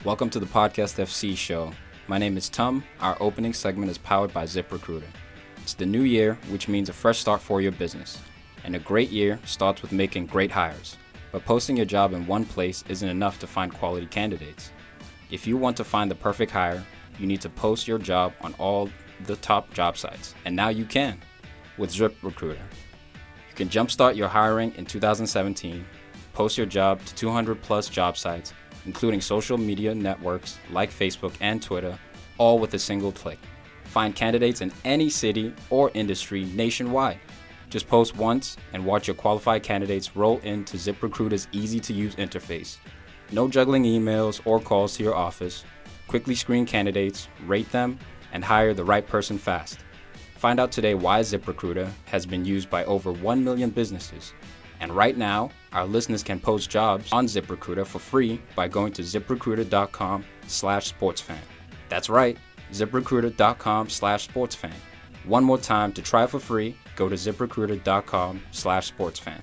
Welcome to the Podcast FC show. My name is Tom. Our opening segment is powered by ZipRecruiter. It's the new year, which means a fresh start for your business. And a great year starts with making great hires. But posting your job in one place isn't enough to find quality candidates. If you want to find the perfect hire, you need to post your job on all the top job sites. And now you can with ZipRecruiter. You can jumpstart your hiring in 2017, post your job to 200 plus job sites, including social media networks like Facebook and Twitter, all with a single click. Find candidates in any city or industry nationwide. Just post once and watch your qualified candidates roll into ZipRecruiter's easy-to-use interface. No juggling emails or calls to your office. Quickly screen candidates, rate them, and hire the right person fast. Find out today why ZipRecruiter has been used by over 1 million businesses. And right now, our listeners can post jobs on ZipRecruiter for free by going to ziprecruiter.com/sportsfan. That's right, ziprecruiter.com/sportsfan. One more time, to try for free, go to ziprecruiter.com/sportsfan.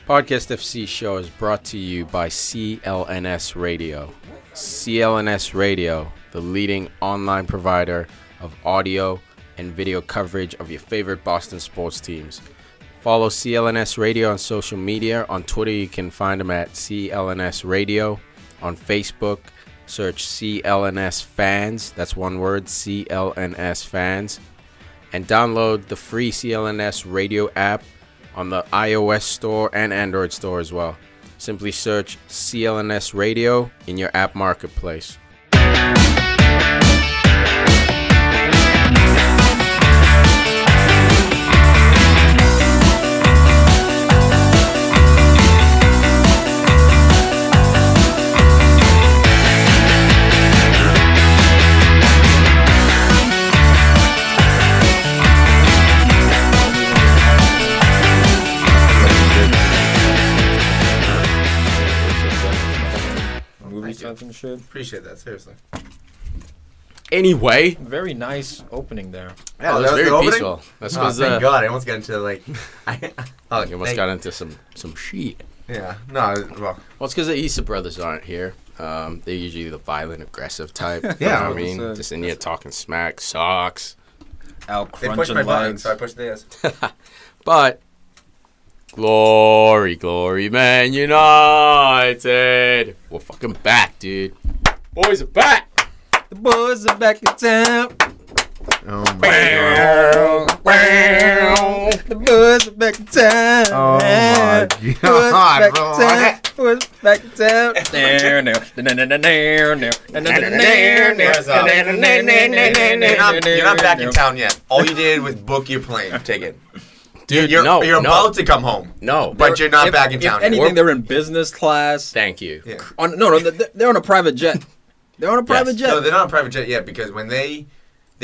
Podcast FC show is brought to you by CLNS Radio. CLNS Radio, the leading online provider of audio and video coverage of your favorite Boston sports teams. Follow CLNS Radio on social media. On Twitter, you can find them at CLNS Radio. On Facebook, search CLNS Fans. That's one word, CLNS Fans. And download the free CLNS Radio app on the iOS store and Android store as well. Simply search CLNS Radio in your app marketplace. Some shit. Appreciate that, seriously. Anyway, very nice opening there. Yeah, that was very peaceful. That's because thank God, I almost got into like. you almost got into some shit. Yeah, no, well, it's because the Issa brothers aren't here. They're usually the violent, aggressive type. Yeah, you know what I mean, just in here talking smack, sucks. Out they crunching pushed my button, legs. so I pushed theirs. But glory, Man United. We're fucking back, dude. Boys are back. The boys are back in town. Oh my God. The boys are back in town. Oh my God, Boys back in town. You're not back in town yet. All you did was book your plane ticket. Dude, you're no, about to come home. No. But you're not back in town If anything, they're in business class. Thank you. Yeah. No, they're on a private jet. They're on a private jet. No, they're not on a private jet yet because when they're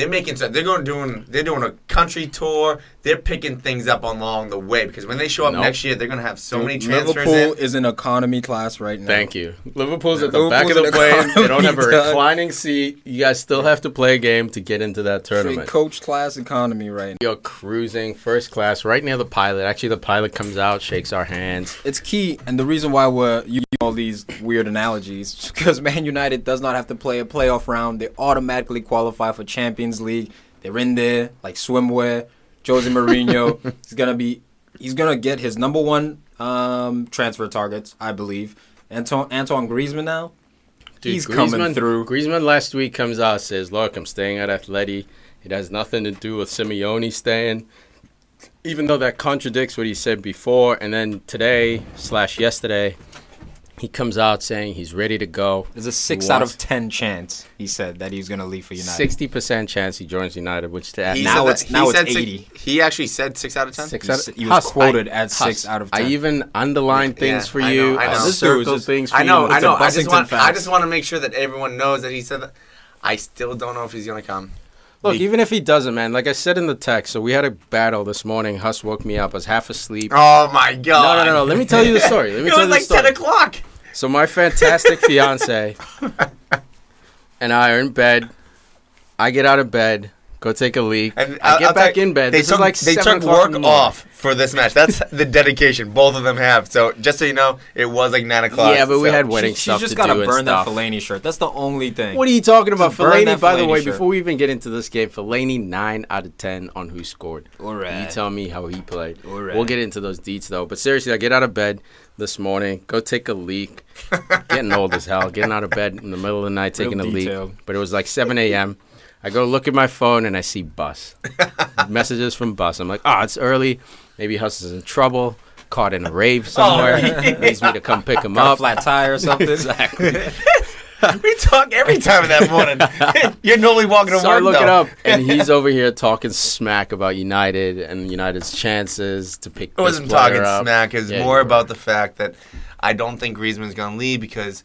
making stuff, they're doing a country tour. They're picking things up along the way because when they show up next year, they're gonna have so many transfers. Liverpool is in economy class right now. Thank you. Liverpool's at the back of the plane. They don't have a reclining seat. You guys still have to play a game to get into that tournament. Coach class economy right now. You're cruising first class right near the pilot. Actually, the pilot comes out, shakes our hands. It's key, and the reason why we're using all these weird analogies is because Man United does not have to play a playoff round. They automatically qualify for Champions League. They're in there like swimwear. Jose Mourinho, he's gonna get his number one transfer targets, I believe. Antoine Griezmann now. Dude, he's coming through. Griezmann last week comes out, says, "Look, I'm staying at Atleti. It has nothing to do with Simeone staying." Even though that contradicts what he said before, and then today/yesterday, he comes out saying he's ready to go. There's a 6 out of 10 chance, he said, that he's going to leave for United. 60% chance he joins United, which now it's 80. He actually said 6 out of 10? He was quoted at 6 out of 10. I even underlined things for you. I know. Circled things for you. I know. I just want to make sure that everyone knows that he said that. I still don't know if he's going to come. Look, even if he doesn't, man, like I said in the text, so we had a battle this morning. Huss woke me up. I was half asleep. Oh, my God. No. Let me tell you the story. It was like 10 o'clock. So my fantastic fiance and I are in bed. I get out of bed Go take a leak. And I get back in bed. They This took, is like they 7 took o'clock work in the morning. off for this match. That's the dedication both of them have. So just so you know, it was like 9 o'clock. Yeah, but we so. had wedding She's stuff just to gotta do and burn that stuff. Fellaini shirt. That's the only thing. What are you talking about? Just burn Fellaini, that by the Fellaini way, shirt. before we even get into this game, Fellaini 9 out of 10 on who scored. All right. You tell me how he played. All right. We'll get into those deets, though. But seriously, I get out of bed this morning, go take a leak. Getting old as hell. Getting out of bed in the middle of the night, taking a detailed. leak. But it was like 7 a.m. I go look at my phone, and I see Bus. Messages from Bus. I'm like, it's early. Maybe Hussey's in trouble. Caught in a rave somewhere. Needs me to come pick him Got a up. flat tire or something. Exactly. We talk every time of that morning. You're normally walking to So work, I look though. it up, and he's over here talking smack about United and United's chances to pick I this wasn't player talking up. smack. It's Yeah, more you were. about the fact that I don't think Griezmann's going to leave because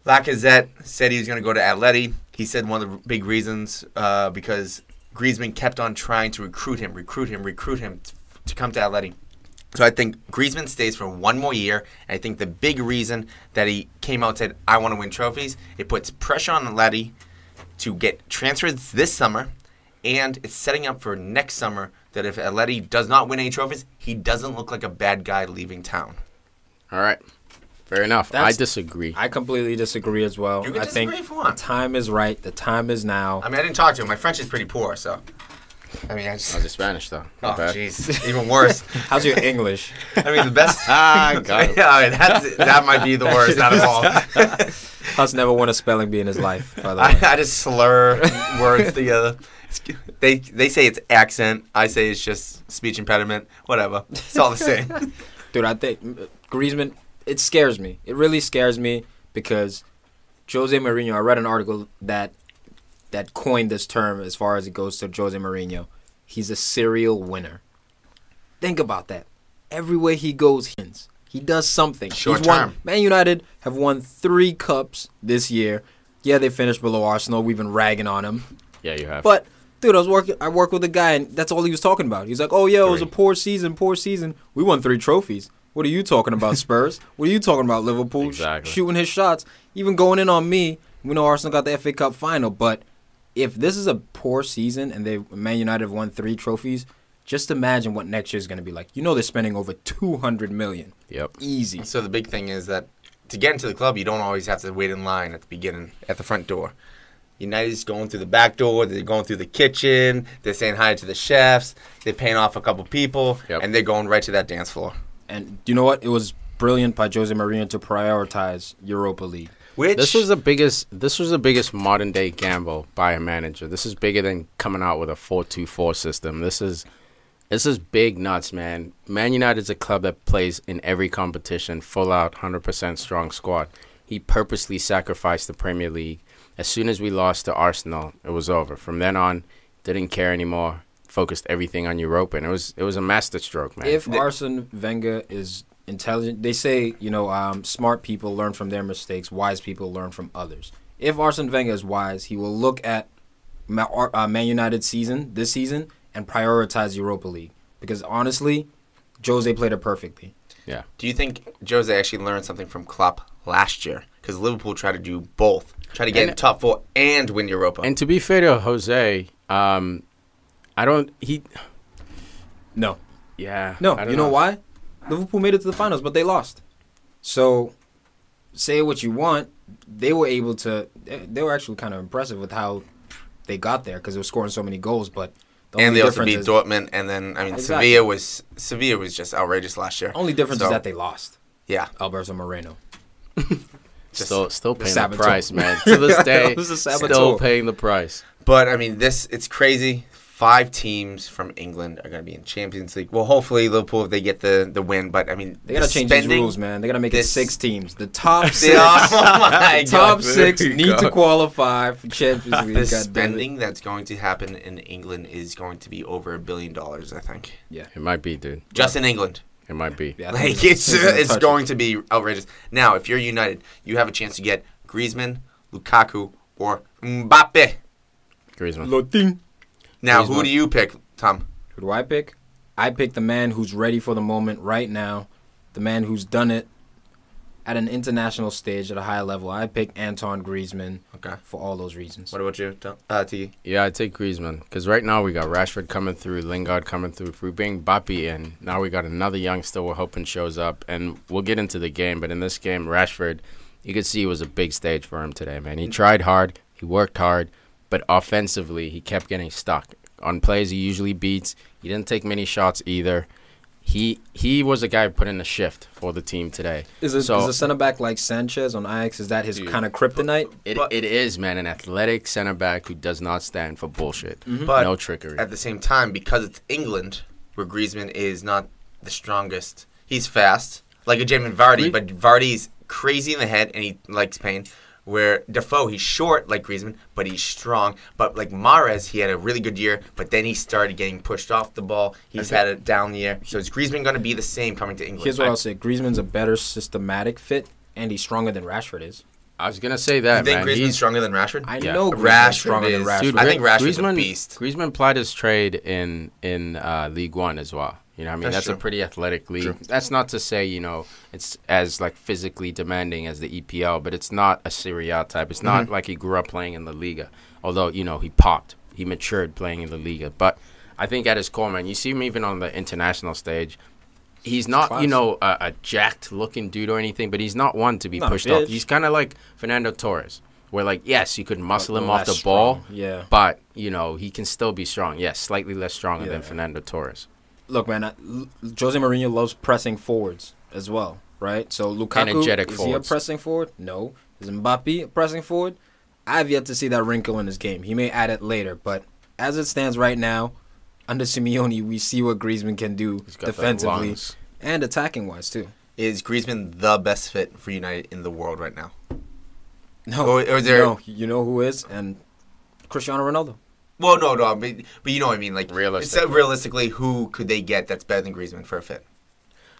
Lacazette said he was going to go to Atleti. He said one of the big reasons because Griezmann kept on trying to recruit him to come to Atleti. So I think Griezmann stays for one more year. And I think the big reason that he came out and said, I want to win trophies, it puts pressure on Atleti to get transfers this summer. And it's setting up for next summer that if Atleti does not win any trophies, he doesn't look like a bad guy leaving town. All right. Fair enough. That's- I disagree. I completely disagree as well. You can I think disagree if you the want. time is right. The time is now. I mean, I didn't talk to him. My French is pretty poor, so. I mean, I just. How's your Spanish, though? Oh, Not bad. jeez. Even worse. How's your English? I mean, the best. Got it. Yeah, I mean, that might be the worst out of all. Huss never won a spelling bee in his life, by the way. I just slur words together. They say it's accent. I say it's just speech impediment. Whatever. It's all the same. Dude, I think Griezmann, it scares me. It really scares me because Jose Mourinho, I read an article that coined this term as far as it goes to Jose Mourinho. He's a serial winner. Think about that. Everywhere he goes, he wins. He does something. Short He's won- term. Man United have won 3 cups this year. Yeah, they finished below Arsenal. We've been ragging on them. Yeah, you have. But dude, I worked with a guy, and that's all he was talking about. He's like, "Oh yeah, it was a 3. poor season. We won 3 trophies. What are you talking about, Spurs? What are you talking about, Liverpool? Exactly. Shooting his shots, even going in on me. We know Arsenal got the FA Cup final, but if this is a poor season and Man United have won 3 trophies, just imagine what next year is going to be like. You know they're spending over $200 million. Yep. Easy. So the big thing is that to get into the club, you don't always have to wait in line at the beginning, at the front door. United's going through the back door. They're going through the kitchen. They're saying hi to the chefs. They're paying off a couple people, and they're going right to that dance floor. And you know what? It was brilliant by Jose Mourinho to prioritize Europa League. Which This was the biggest modern day gamble by a manager. This is bigger than coming out with a 4-2-4 system. This is big nuts, man. Man United's a club that plays in every competition, full out, 100% strong squad. He purposely sacrificed the Premier League. As soon as we lost to Arsenal, it was over. From then on, didn't care anymore. Focused everything on Europa, and it was a masterstroke, man. If Arsene Wenger is intelligent, they say, smart people learn from their mistakes, wise people learn from others. If Arsene Wenger is wise, he will look at Man United's season, this season, and prioritize Europa League. Because honestly, Jose played it perfectly. Yeah. Do you think Jose actually learned something from Klopp last year? Because Liverpool tried to do both. Try to get in top 4 and win Europa. And to be fair to Jose, No. Yeah. No, I don't you know why? Liverpool made it to the finals, but they lost. So, say what you want, they were able to. They were actually kind of impressive with how they got there because they were scoring so many goals. But the and only they also difference beat is, Dortmund, and then Exactly. Sevilla was just outrageous last year. only difference is So, that they lost. Yeah, Alberto Moreno. Still paying the saboteur. price, man. To this day, It was a saboteur. still paying the price. but I mean, it's crazy. 5 teams from England are going to be in Champions League. Well, hopefully Liverpool if they get the win. But I mean, They got to change these rules, man. They got to make it this- 6 teams. The top 6. Oh my Top God. 6 There you need to go. qualify for Champions League. The God damn it. spending that's going to happen in England is going to be over $1 billion, I think, It might be, dude. just in England. It might be. Yeah, I think Like it's gonna touch going to be outrageous. Now, if you're United, you have a chance to get Griezmann, Lukaku, or Mbappe. Griezmann. Lotin. Now, Griezmann. who do you pick, Tom? Who do I pick? I pick the man who's ready for the moment right now, the man who's done it at an international stage at a high level, I pick Antoine Griezmann for all those reasons. What about you, Tiki? Yeah, I take Griezmann because right now we got Rashford coming through, Lingard coming through. If we bring Mbappe in, now we got another youngster we're hoping shows up, and we'll get into the game. But in this game, Rashford, you could see it was a big stage for him today, man. He tried hard, he worked hard, but offensively he kept getting stuck. On plays he usually beats, he didn't take many shots either. He was a guy who put in a shift for the team today. Is a center back like Sanchez on Ajax? Is that his kind of kryptonite? It is, man. An athletic center back who does not stand for bullshit. Mm-hmm. But no trickery. At the same time, because it's England, where Griezmann is not the strongest. He's fast, like a Jamie Vardy, but Vardy's crazy in the head and he likes pain. Where Defoe, he's short like Griezmann, but he's strong. But like Mahrez, he had a really good year, but then he started getting pushed off the ball. He's had it down the air. So is Griezmann going to be the same coming to England? Here's what I'll say. Griezmann's a better systematic fit, and he's stronger than Rashford is. I was going to say that, man. You think Griezmann's he's stronger than Rashford? I know Griezmann's stronger than Rashford. Dude, I think Rashford's a beast. Griezmann plied his trade in League One as well. You know what I mean? That's a pretty athletic league. True. That's not to say, it's as like physically demanding as the EPL, but it's not a Serie A type. It's not like he grew up playing in La Liga. Although, he popped. He matured playing in La Liga. But I think at his core, man, you see him even on the international stage. He's not, a jacked-looking dude or anything, but he's not one to be pushed off. He's kind of like Fernando Torres, where, like, yes, you could muscle him off the ball, but, he can still be strong. Yes, slightly less stronger than Fernando Torres. Look, man, Jose Mourinho loves pressing forwards as well, right? So Lukaku, energetic is forwards. He a pressing forward? No. Is Mbappe a pressing forward? I've yet to see that wrinkle in his game. He may add it later, but as it stands right now, under Simeone, we see what Griezmann can do defensively and attacking-wise, too. Is Griezmann the best fit for United in the world right now? No. Or is there... No, you know who is? And Cristiano Ronaldo. Well, no, but you know what I mean. Like, realistically, who could they get that's better than Griezmann for a fit?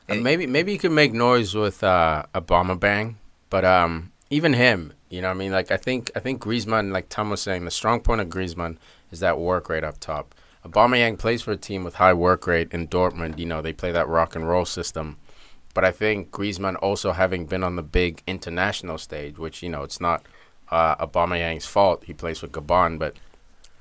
And maybe you could make noise with Aubameyang, but even him, you know what I mean? Like, I think Griezmann, like Tom was saying, the strong point of Griezmann is that work rate up top. Aubameyang plays for a team with high work rate in Dortmund. They play that rock and roll system. But I think Griezmann also having been on the big international stage, which, it's not Aubameyang's fault. He plays for Gabon, but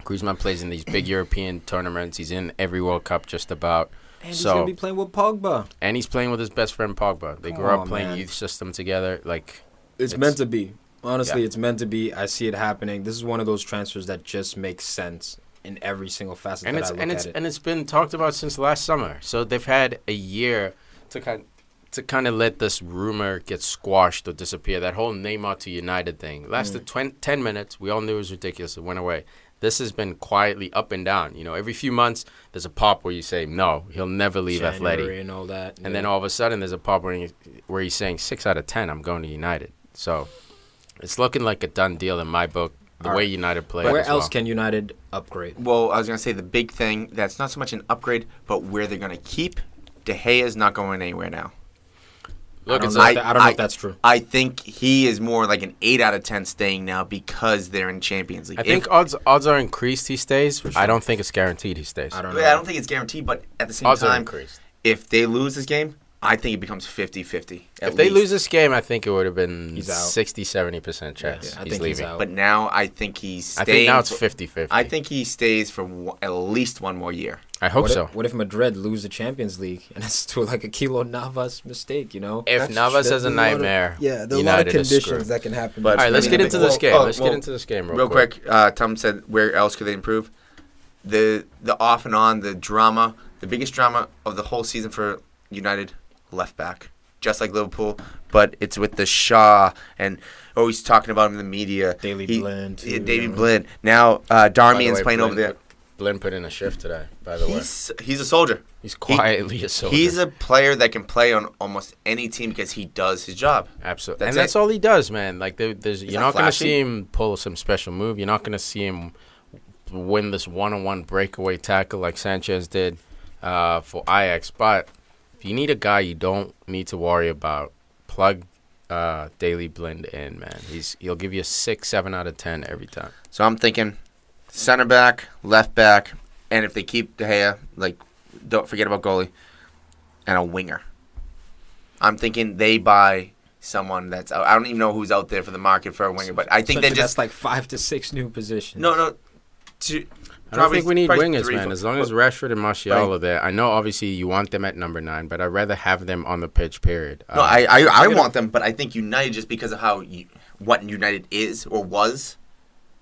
Griezmann plays in these big European tournaments. He's in every World Cup just about. And he's going to be playing with Pogba. And he's playing with his best friend Pogba. They grew up playing youth system together. Like, it's meant to be. Honestly, it's meant to be. I see it happening. This is one of those transfers that just makes sense in every single facet that I look at it. And it's been talked about since last summer. So they've had a year to kind of let this rumor get squashed or disappear. That whole Neymar to United thing lasted 10 minutes. We all knew it was ridiculous. It went away. This has been quietly up and down. Every few months there's a pop where you say, no, he'll never leave Athletic. And all that. And then all of a sudden there's a pop where he's saying 6 out of 10, I'm going to United. So it's looking like a done deal in my book, the way United play. Where else can United upgrade? Well, I was going to say the big thing, that's not so much an upgrade, but where they're going to keep. De Gea is not going anywhere now. Look, I don't know if that's true. I think he is more like an 8 out of 10 staying now because they're in Champions League. I think odds are increased he stays. Sure. I don't think it's guaranteed he stays. I don't think it's guaranteed, but at the same time, if they lose this game, I think it becomes 50-50. If they lose this game, I think it would have been 60-70% chance he's leaving. But now I think he's staying. I think now it's 50-50. I think he stays for at least one more year. I hope so. What if Madrid lose the Champions League and it's to like a Kilo Navas mistake, If Navas has a nightmare, there are a lot of conditions that can happen. But all right, let's get into this game. Let's get into this game real quick. Tom said, where else could they improve? The off and on, the drama, the biggest drama of the whole season for United, left back. Just like Liverpool, but it's with the Shaw and he's talking about him in the media. Daley Blind. Davy Blind. Now Darmian's playing over there. Blind put in a shift today, by the way. He's a soldier. He's quietly a soldier. He's a player that can play on almost any team because he does his job. Absolutely. That's all he does, man. Like you're not going to see him pull some special move. You're not going to see him win this one-on-one breakaway tackle like Sanchez did for Ajax. But if you need a guy you don't need to worry about, plug Daley Blind in, man. He'll give you a 6-7 out of 10 every time. So I'm thinking center back, left back, and if they keep De Gea, don't forget about goalie, and a winger. I'm thinking they buy someone that's out. I don't even know who's out there for the market for a winger, but I think they just that's like 5 to 6 new positions. no. I don't think we need probably wingers, 3, man. 4. As long as Rashford and Martial are there. I know, obviously, you want them at number 9, but I'd rather have them on the pitch, period. No, I want them, but I think United, just because of what United is or was,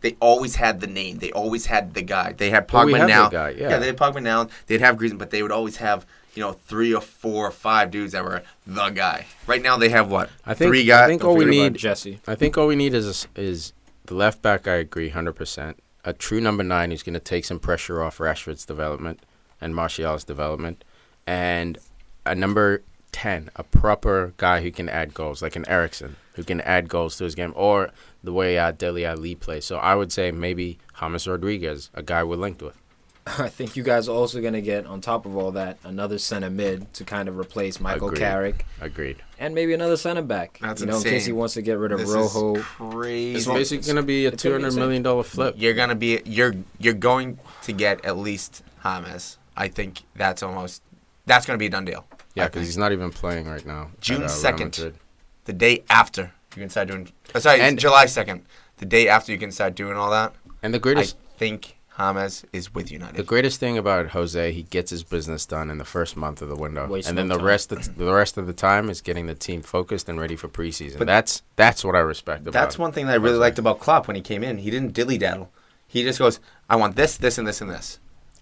they always had the name. They always had the guy. They had Well, we Pogba have now. the guy, yeah. They had Pogba now. They'd have Griezmann, but they would always have 3 or 4 or 5 dudes that were the guy. Right now they have what? I think 3 guys. I think all we need Jesse. I think all we need is the left back. I agree 100%. A true number 9 who's going to take some pressure off Rashford's development and Martial's development, and a number 10, a proper guy who can add goals, like an Eriksen, who can add goals to his game, or the way Dele Alli plays. So I would say maybe James Rodriguez, a guy we're linked with. I think you guys are also going to get, on top of all that, another center mid to kind of replace Michael Carrick. Agreed. And maybe another center back. That's in insane. case he wants to get rid of This Rojo. is crazy. It's basically going to be a $200 million flip. You're going to get at least James. I think that's going to be a done deal. Yeah, because he's not even playing right now. June at, 2nd, Real Madrid. the day after you can start doing. July 2nd, the day after you can start doing all that. And the greatest, I think James is with United. the greatest thing about Jose, he gets his business done in the first month of the window, Wastes and then no the time. rest of the time is getting the team focused and ready for preseason. But that's what I respect about. That's one thing that I really liked about Klopp when he came in. He didn't dilly-daddle. He just goes, I want this, this, and this, and this.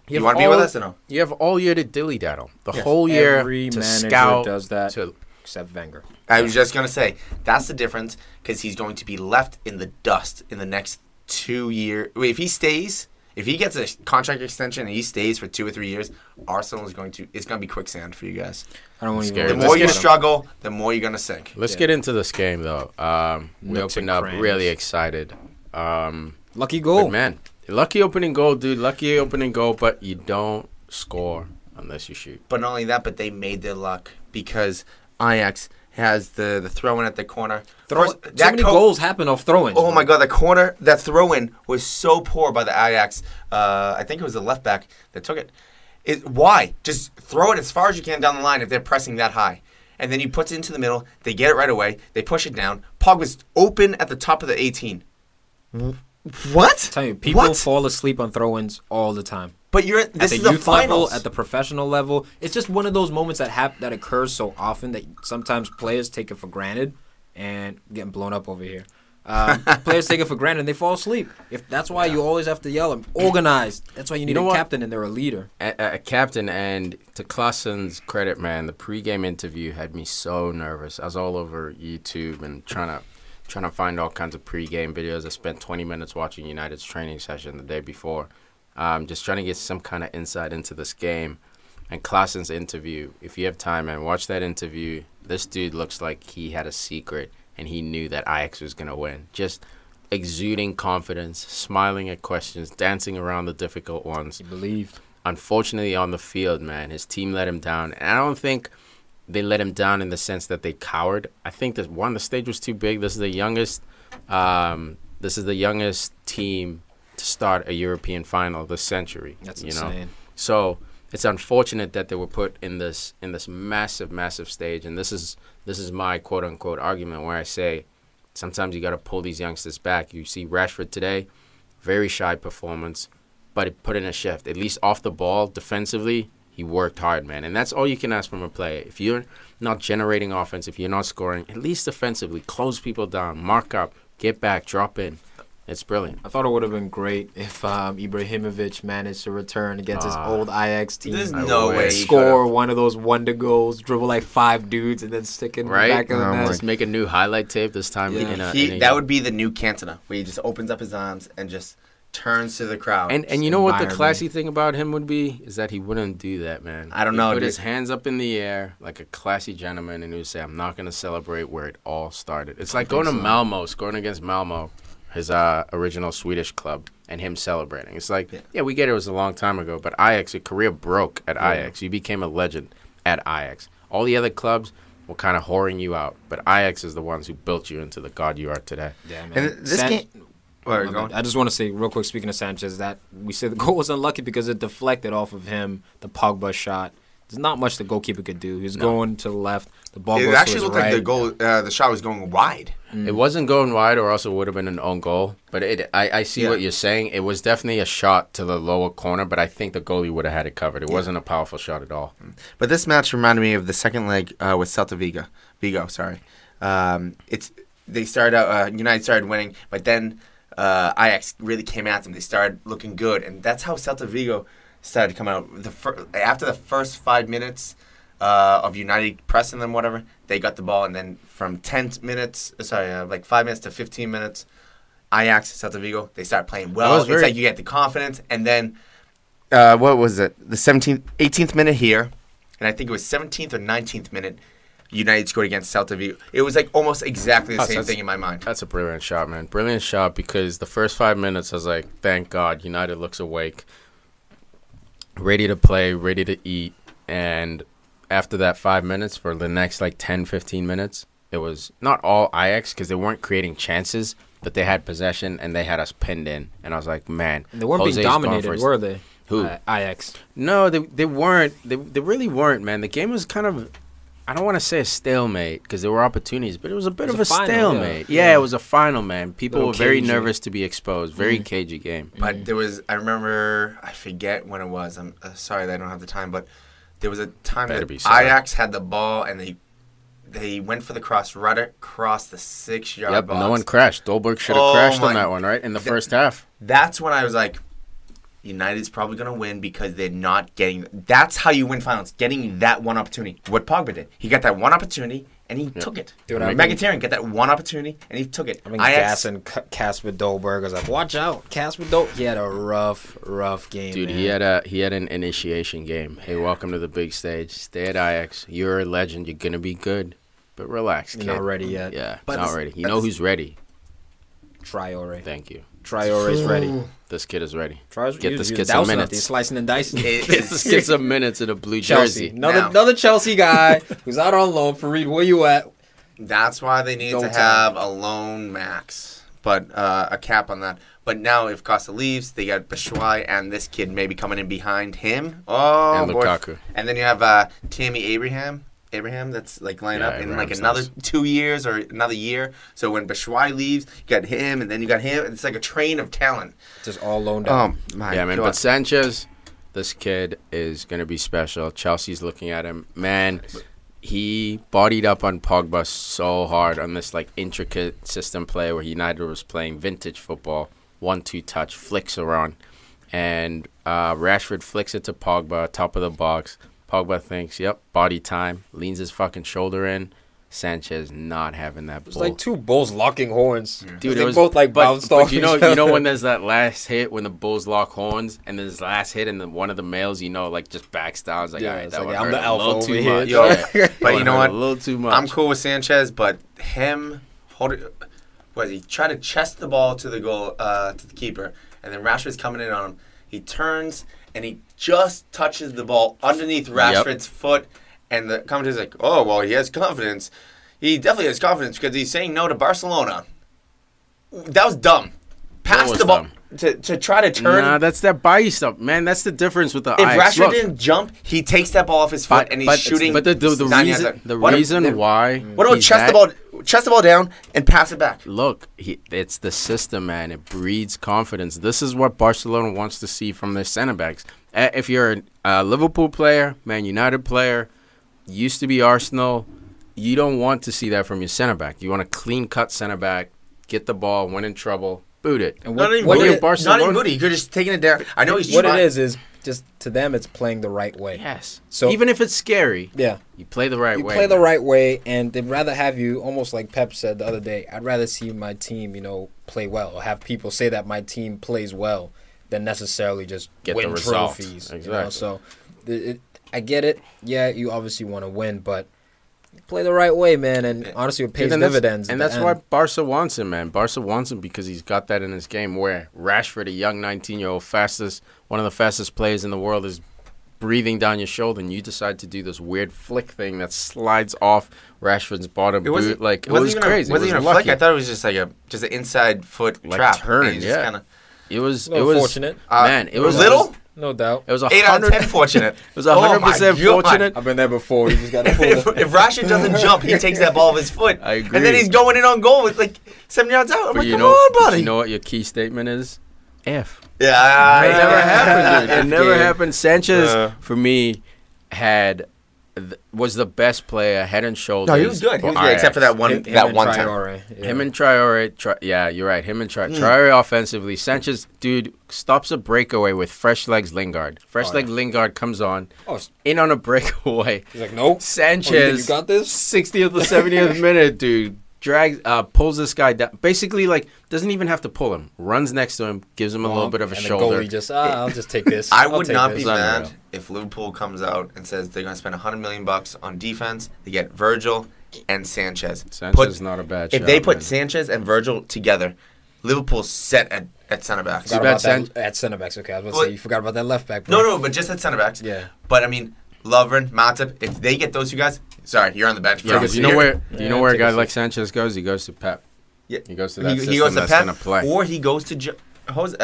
You want to be with us or no? You have all year to dilly-daddle. The Yes. whole year Every to manager scout. does that, to- except Wenger. I was just going to say, that's the difference because he's going to be left in the dust in the next 2 years. Wait, if he gets a contract extension and he stays for 2 or 3 years, Arsenal it's going to be quicksand for you guys. I don't want to Scary. The Let's more you get him. struggle, the more you're going to sink. Let's Yeah. get into this game, though. We Nooks opened and up crannies. really excited. Lucky goal. But man, lucky opening goal, dude. Lucky opening goal, but you don't score unless you shoot. But not only that, but they made their luck because Ajax has the throw-in at the corner. So many goals happen off throw-ins. Oh my God, that throw-in was so poor by the Ajax. I think it was the left back that took it. Why? Just throw it as far as you can down the line if they're pressing that high. And then he puts it into the middle. They get it right away. They push it down. Pogba's open at the top of the 18. What? I tell you, people What? fall asleep on throw-ins all the time. But this At the is the youth finals. level, at the professional level, it's just one of those moments that occurs so often that sometimes players take it for granted and getting blown up over here. Players take it for granted and they fall asleep. If that's why you always have to yell them, organized. That's why you need know a what? captain and they're a leader. A captain, and to Klaasen's credit, man, the pregame interview had me so nervous. I was all over YouTube and trying to find all kinds of pregame videos. I spent 20 minutes watching United's training session the day before, just trying to get some kind of insight into this game. And Klaasen's interview, if you have time, man, watch that interview. This dude looks like he had a secret and he knew that Ajax was going to win. Just exuding confidence, smiling at questions, dancing around the difficult ones. He believed. Unfortunately, on the field, man, his team let him down. And I don't think they let him down in the sense that they cowered. I think that, one, the stage was too big. This is the youngest team to start a European final this century. That's you insane. know? So it's unfortunate that they were put in this massive, massive stage. And this is my quote unquote argument where I say sometimes you got to pull these youngsters back. You see Rashford today, very shy performance, but he put in a shift. At least off the ball, defensively, he worked hard, man. And that's all you can ask from a player. If you're not generating offense, if you're not scoring, at least defensively, close people down, mark up, get back, drop in. It's brilliant. I thought it would have been great if Ibrahimovic managed to return against his old Ajax team. There's I no wish. way. Score one of those wonder goals, dribble like 5 dudes, and then stick it in the Right? back of the net. Just make a new highlight tape this time. Yeah. That would be the new Cantona, where he just opens up his arms and just turns to the crowd. And you know what the Admire classy me. thing about him would be is that he wouldn't do that, man. I don't He'd know, Put dude. his hands up in the air like a classy gentleman, and he would say, "I'm not going to celebrate where it all started." It's like going to Malmo, scoring against Malmo, his original Swedish club, and him celebrating. It's like, yeah, we get it was a long time ago, but Ajax, your career broke at Ajax. You became a legend at Ajax. All the other clubs were kind of whoring you out, but Ajax is the ones who built you into the god you are today. Yeah, man. And this game. I just want to say real quick, speaking of Sanchez, that we said the goal was unlucky because it deflected off of him, the Pogba shot, There's not much the goalkeeper could do. He was going to the left. The ball It goes actually to his looked right. like the shot was going wide. It wasn't going wide, or else it would have been an own goal. But I see what you're saying. It was definitely a shot to the lower corner, but I think the goalie would have had it covered. It wasn't a powerful shot at all. But this match reminded me of the second leg with Celta Vigo. Sorry, they started out. United started winning, but then Ajax really came at them. They started looking good, and that's how Celta Vigo started to come out. After the first 5 minutes of United pressing them, whatever, they got the ball, and then from 5 minutes to 15 minutes, Ajax, Celta Vigo, they start playing well. It's like you get the confidence, and then what was it? The 18th minute here, and I think it was 17th or 19th minute, United scored against Celta Vigo. It was like almost exactly the same thing in my mind. That's a brilliant shot, man. Brilliant shot, because the first 5 minutes I was like, thank God, United looks awake, ready to play, ready to eat, and after that 5 minutes, for the next 10, 15 minutes, it was not all Ajax because they weren't creating chances, but they had possession and they had us pinned in. And I was like, man. They weren't being dominated, were they? Who? Ajax. No, they weren't. They really weren't, man. The game was kind of, I don't want to say a stalemate because there were opportunities, but it was a bit of a stalemate. Yeah, it was a final, man. People were very nervous to be exposed. Very cagey game. But there was, I remember, I forget when it was. I'm sorry that I don't have the time, but there was a time that Ajax had the ball and they went for the cross right across the 6-yard box. No one crashed. Dolberg should have crashed on that one, right? In the first half. That's when I was like, United's probably going to win because they're not getting... That's how you win finals, getting that one opportunity. What Pogba did. He got that one opportunity, and he took it. Dude, Mkhitaryan got that one opportunity, and he took it. I mean, gassing Casper Dolberg. I was like, watch out. Casper Dolberg. He had a rough game, dude, man. he had an initiation game. Hey, welcome to the big stage. Stay at Ajax. You're a legend. You're going to be good. But relax, kid. You're not ready yet. Yeah, not ready. You know who's ready? Traore. Thank you. Traore's ready. This kid is ready. Get this kid some minutes. He's slicing and dicing. Get this kid some minutes in a blue jersey. Another Chelsea guy who's out on loan. Farid, where you at? That's why they need to have a loan max, but a cap on that. But now if Costa leaves, they got Batshuayi and this kid maybe coming in behind him. Oh, and Lukaku. And then you have Tammy Abraham that's lining up in another 2 years or another year. So when Batshuayi leaves, you got him, and then you got him. It's like a train of talent. Just all loaned out. My man. But Sanchez, this kid is going to be special. Chelsea's looking at him. Man, he bodied up on Pogba so hard on this intricate system play where United was playing vintage football. 1-2 touch, flicks around. And Rashford flicks it to Pogba, top of the box. Pogba thinks, yep, body time, leans his fucking shoulder in. Sanchez not having that ball. It's like two bulls locking horns. Yeah. Dude, they both bounced off. You know when there's that last hit when the bulls lock horns and there's last hit and then one of the males, just backs down. It's like, all right, I'm the alpha over here. But you know what? A little too much. I'm cool with Sanchez, but him he tried to chest the ball to the goal to the keeper, and then Rashford's coming in on him. He turns and he just touches the ball underneath Rashford's foot, and the commentator's like, oh, well, he has confidence. He definitely has confidence because he's saying no to Barcelona. That was dumb. Pass the ball to try to turn. Nah, that's that body stuff, man. That's the difference with the If Rashford didn't jump, he takes that ball off his foot and he's shooting. But the reason why. What about chest the ball down and pass it back? Look, it's the system, man. It breeds confidence. This is what Barcelona wants to see from their center backs. If you're a Liverpool player, Man United player, used to be Arsenal, you don't want to see that from your center back. You want a clean-cut center back, get the ball, when in trouble, boot it. And not even boot it. You could just taking it there. I know he's what it is just to them it's playing the right way. Yes. So even if it's scary, you play the right way. You play the right way, and they'd rather have you, almost like Pep said the other day, I'd rather see my team, play well, or have people say that my team plays well than necessarily just get win the result. Trophies. Exactly. So I get it. Yeah, you obviously want to win, but play the right way, man, and honestly, it pays dividends. And that's why Barca wants him, man. Barca wants him because he's got that in his game where Rashford, a young 19-year-old, one of the fastest players in the world, is breathing down your shoulder, and you decide to do this weird flick thing that slides off Rashford's bottom boot. It was crazy. Was it even a flick? I thought it was just an inside foot trap. Turn, It was fortunate. Man, it was little. No doubt. It was 8 out of 10 fortunate. It was 100% fortunate. I've been there before. You just got to pull If Rashid doesn't jump, he takes that ball with his foot. I agree. And then he's going in on goal with like 7 yards out. I'm But like, come on, buddy. You know what your key statement is? F. Yeah. It never happened, dude. It never game. happened. Sanchez, for me, was the best player, head and shoulders. No, he was good. He was for good, except for that Ajax. one Him that and one time. Traore, yeah. Him and Traore, yeah, you're right. Him and Traore offensively. Sanchez, dude, stops a breakaway with fresh legs Lingard. Fresh leg Lingard comes on, in on a breakaway. He's like, nope. Sanchez, you got this? 60th or 70th minute, dude. Pulls this guy down. Basically, like, doesn't even have to pull him. Runs next to him, gives him a little bit of a and shoulder. The goalie just, I'll just take this. I I'll would take not this. be mad if Liverpool comes out and says they're going to spend $100 million on defense. They get Virgil and Sanchez. Sanchez is not a bad shot. If they put man. Sanchez and Virgil together, Liverpool's set at center backs. You Forgot bet about that at center backs. Okay, I was about to say you forgot about that left back. Bro. No, but just at center backs. Yeah. But I mean, Lovren, Matip, if they get those two guys, sorry, you're on the bench. Yeah, because you know where a guy take a like Sanchez goes? He goes to Pep. Yeah. He goes to that system he goes to that's Pep, gonna play. or he goes to Jose.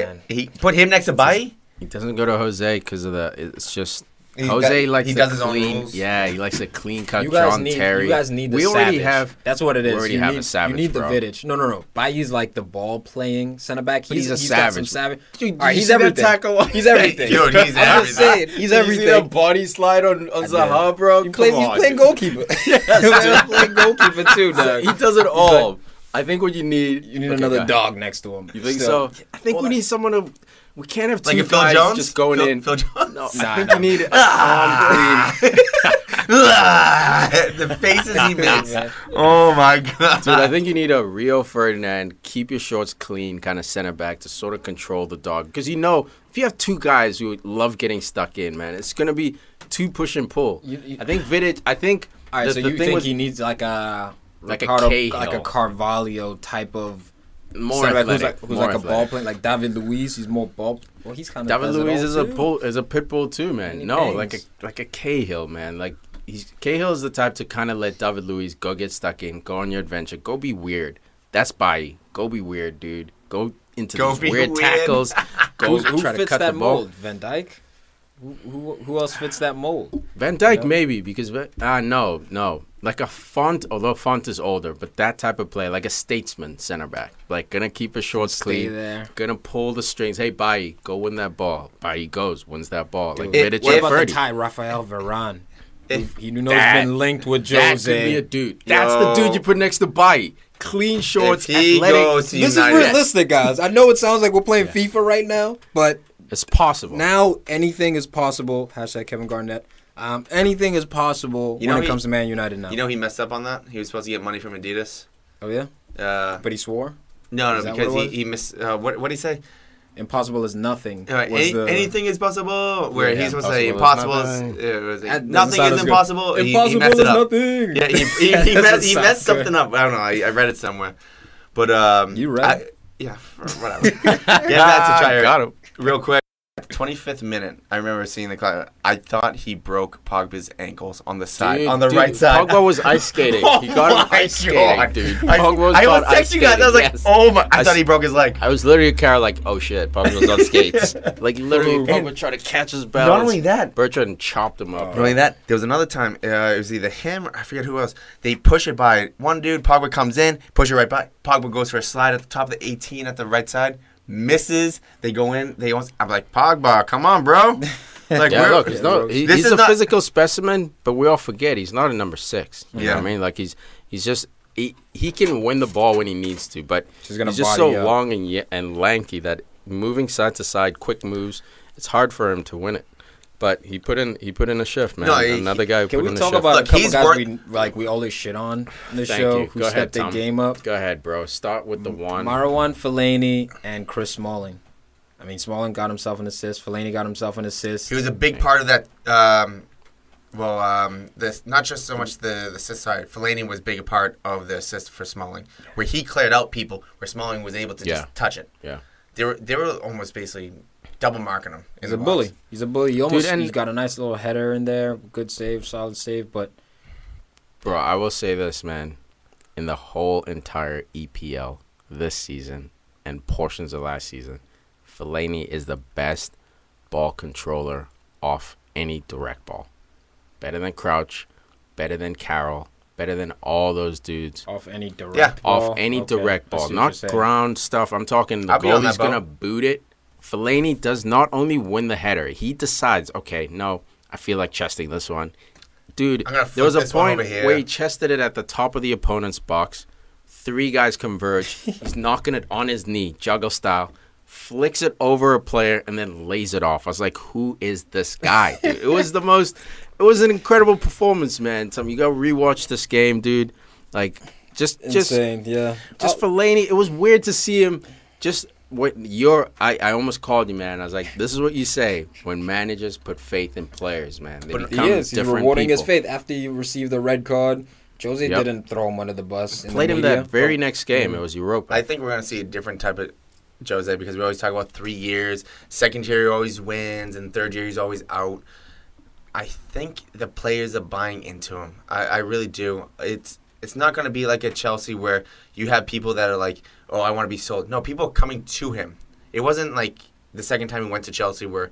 man. He put him next to Bailly. He doesn't go to Jose because of the. It's just He Jose got- likes he the does his own clean. rules. Yeah, he likes a clean cut. You guys John need. Terry. You guys need the We already savage. have. That's what it is. we already you have need, a savage, You need bro. the Vidic. No. Bailly's like the ball playing center back. But he's a got some savage. savage. Dude, All right, you he's see that everything. tackle? He's everything. Dude, he's I'm just everything. saying, he's You see everything. that body slide on Zaha, bro? He's playing goalkeeper. He's playing goalkeeper too, dog. He does it all. I think what you need. You need another dog next to him. You think so? I think we need someone to. We can't have Like two a Phil guys Jones? just going in. Phil Jones? No, Nah, I think you need a calm, clean. The faces he makes. Oh my god. Dude, I think you need a Rio Ferdinand, keep your shorts clean, kind of center back to sort of control the dog. Because you know, if you have two guys who love getting stuck in, man, it's gonna be two push and pull. I think Vidic. I think. All right, the so you thing think with- he needs like a Like a Ricardo, Cahill. like a Carvalho type of more center back athletic, who's more like a athletic. ball player, like David Luiz. He's more ball. Well, he's kind of David Luiz is a pit bull too, man. he No, bangs. like a Cahill, man. Like Cahill is the type to kind of let David Luiz go get stuck in, go on your adventure, go be weird. That's Bailly. Go be weird, dude. Go into Go these be weird weird. tackles. Go Who try to fits cut that the ball. mold? Van Dijk. Who else fits that mold? Van Dijk No. maybe because no. Like a Font, although Font is older, but that type of play, like a statesman center back, like gonna keep his shorts Stay clean, there. gonna pull the strings. Hey, Bailly, go win that ball. Bailly goes, wins that ball. Like If- Vidic What and about the Ferdy. Thai Rafael Varane? If- He knows That- been linked with That Jose. could be a dude. That's the Yo. dude you put next to Bailly. Clean shorts, If he athletic. goes to This is United, realistic, guys. I know it sounds like we're playing FIFA right now, but It's possible. now anything is possible. Hashtag Kevin Garnett. Anything is possible You know when it he- comes to Man United now. you know he messed up on that. He was supposed to get money from Adidas. Oh yeah, but he swore. No, Is that because what it was? he missed. What did he say? Impossible is nothing. was the- Anything is possible. Where Yeah, he's supposed to say impossible impossible is is was it, That nothing doesn't sound is as good. impossible. He Impossible messed is it up. nothing. Yeah, he That doesn't messed sound something good. up. I don't know. I read it somewhere, but You read? yeah, whatever. Get back to try Got him. real quick. 25th minute, I remember seeing the clock. I thought he broke Pogba's ankles on the side, on the right side. Pogba was ice skating. He got him my ice God. skating, dude. I Pogba was was caught ice texting you guys. I was like, skating, yes. oh my! I I thought s- he broke his leg. I was literally a car like, oh shit, Pogba was on skates. Like literally, Pogba tried to catch his balance. Not only that, Bertrand chopped him up. Not only that, there was another time. It was either him or I forget who else. They push it by one dude. Pogba comes in, push it right by. Pogba goes for a slide at the top of the 18 at the right side. Misses. They go in. I'm like, Pogba, come on, bro. Like, Yeah, we're- look, he's This he's is a not- physical specimen, but we all forget he's not a number 6. You know what I Yeah. mean? Like he's just he can win the ball when he needs to, but She's gonna he's just so body up. long and lanky that moving side to side, quick moves, it's hard for him to win it. But he put in a shift, man. No, Another guy who Can put we in a talk shift. about Look, a couple he's guys we always shit on in the Thank show you. who Go ahead, stepped their Tom. game up? Go ahead, bro. Start with the one. Marwan Fellaini and Chris Smalling. I mean, Smalling got himself an assist. Fellaini got himself an assist. He was a big part of that. This not just so much the assist side. Fellaini was a big part of the assist for Smalling, where he cleared out people, where Smalling was able to just touch it. Yeah. They were almost basically double marking him. He's a bully. He's a bully. He's Dude, got a nice little header in there. Good save, solid save. But Bro, I will say this, man. In the whole entire EPL this season and portions of last season, Fellaini is the best ball controller off any direct ball. Better than Crouch, better than Carroll, better than all those dudes. Off any direct ball? Off any direct ball. Not ground stuff. I'm talking the goalie's going to boot it. Fellaini does not only win the header. He decides, okay, no, I feel like chesting this one. Dude, there was a point where he chested it at the top of the opponent's box. 3 guys converge. He's knocking it on his knee, juggle style. Flicks it over a player and then lays it off. I was like, who is this guy, dude? It was an incredible performance, man. You got to rewatch this game, dude. Like, just insane, yeah. Just Fellaini, it was weird to see him just I almost called you, man. I was like, this is what you say when managers put faith in players, man. They become He's rewarding his faith after you received the red card. Jose didn't throw him under the bus. Played him that very next game. It was Europa. I think we're going to see a different type of Jose because we always talk about 3 years. Second year he always wins, and third year he's always out. I think the players are buying into him. I really do. It's not going to be like at Chelsea where you have people that are like, oh, I want to be sold. No, people are coming to him. It wasn't like the second time he went to Chelsea where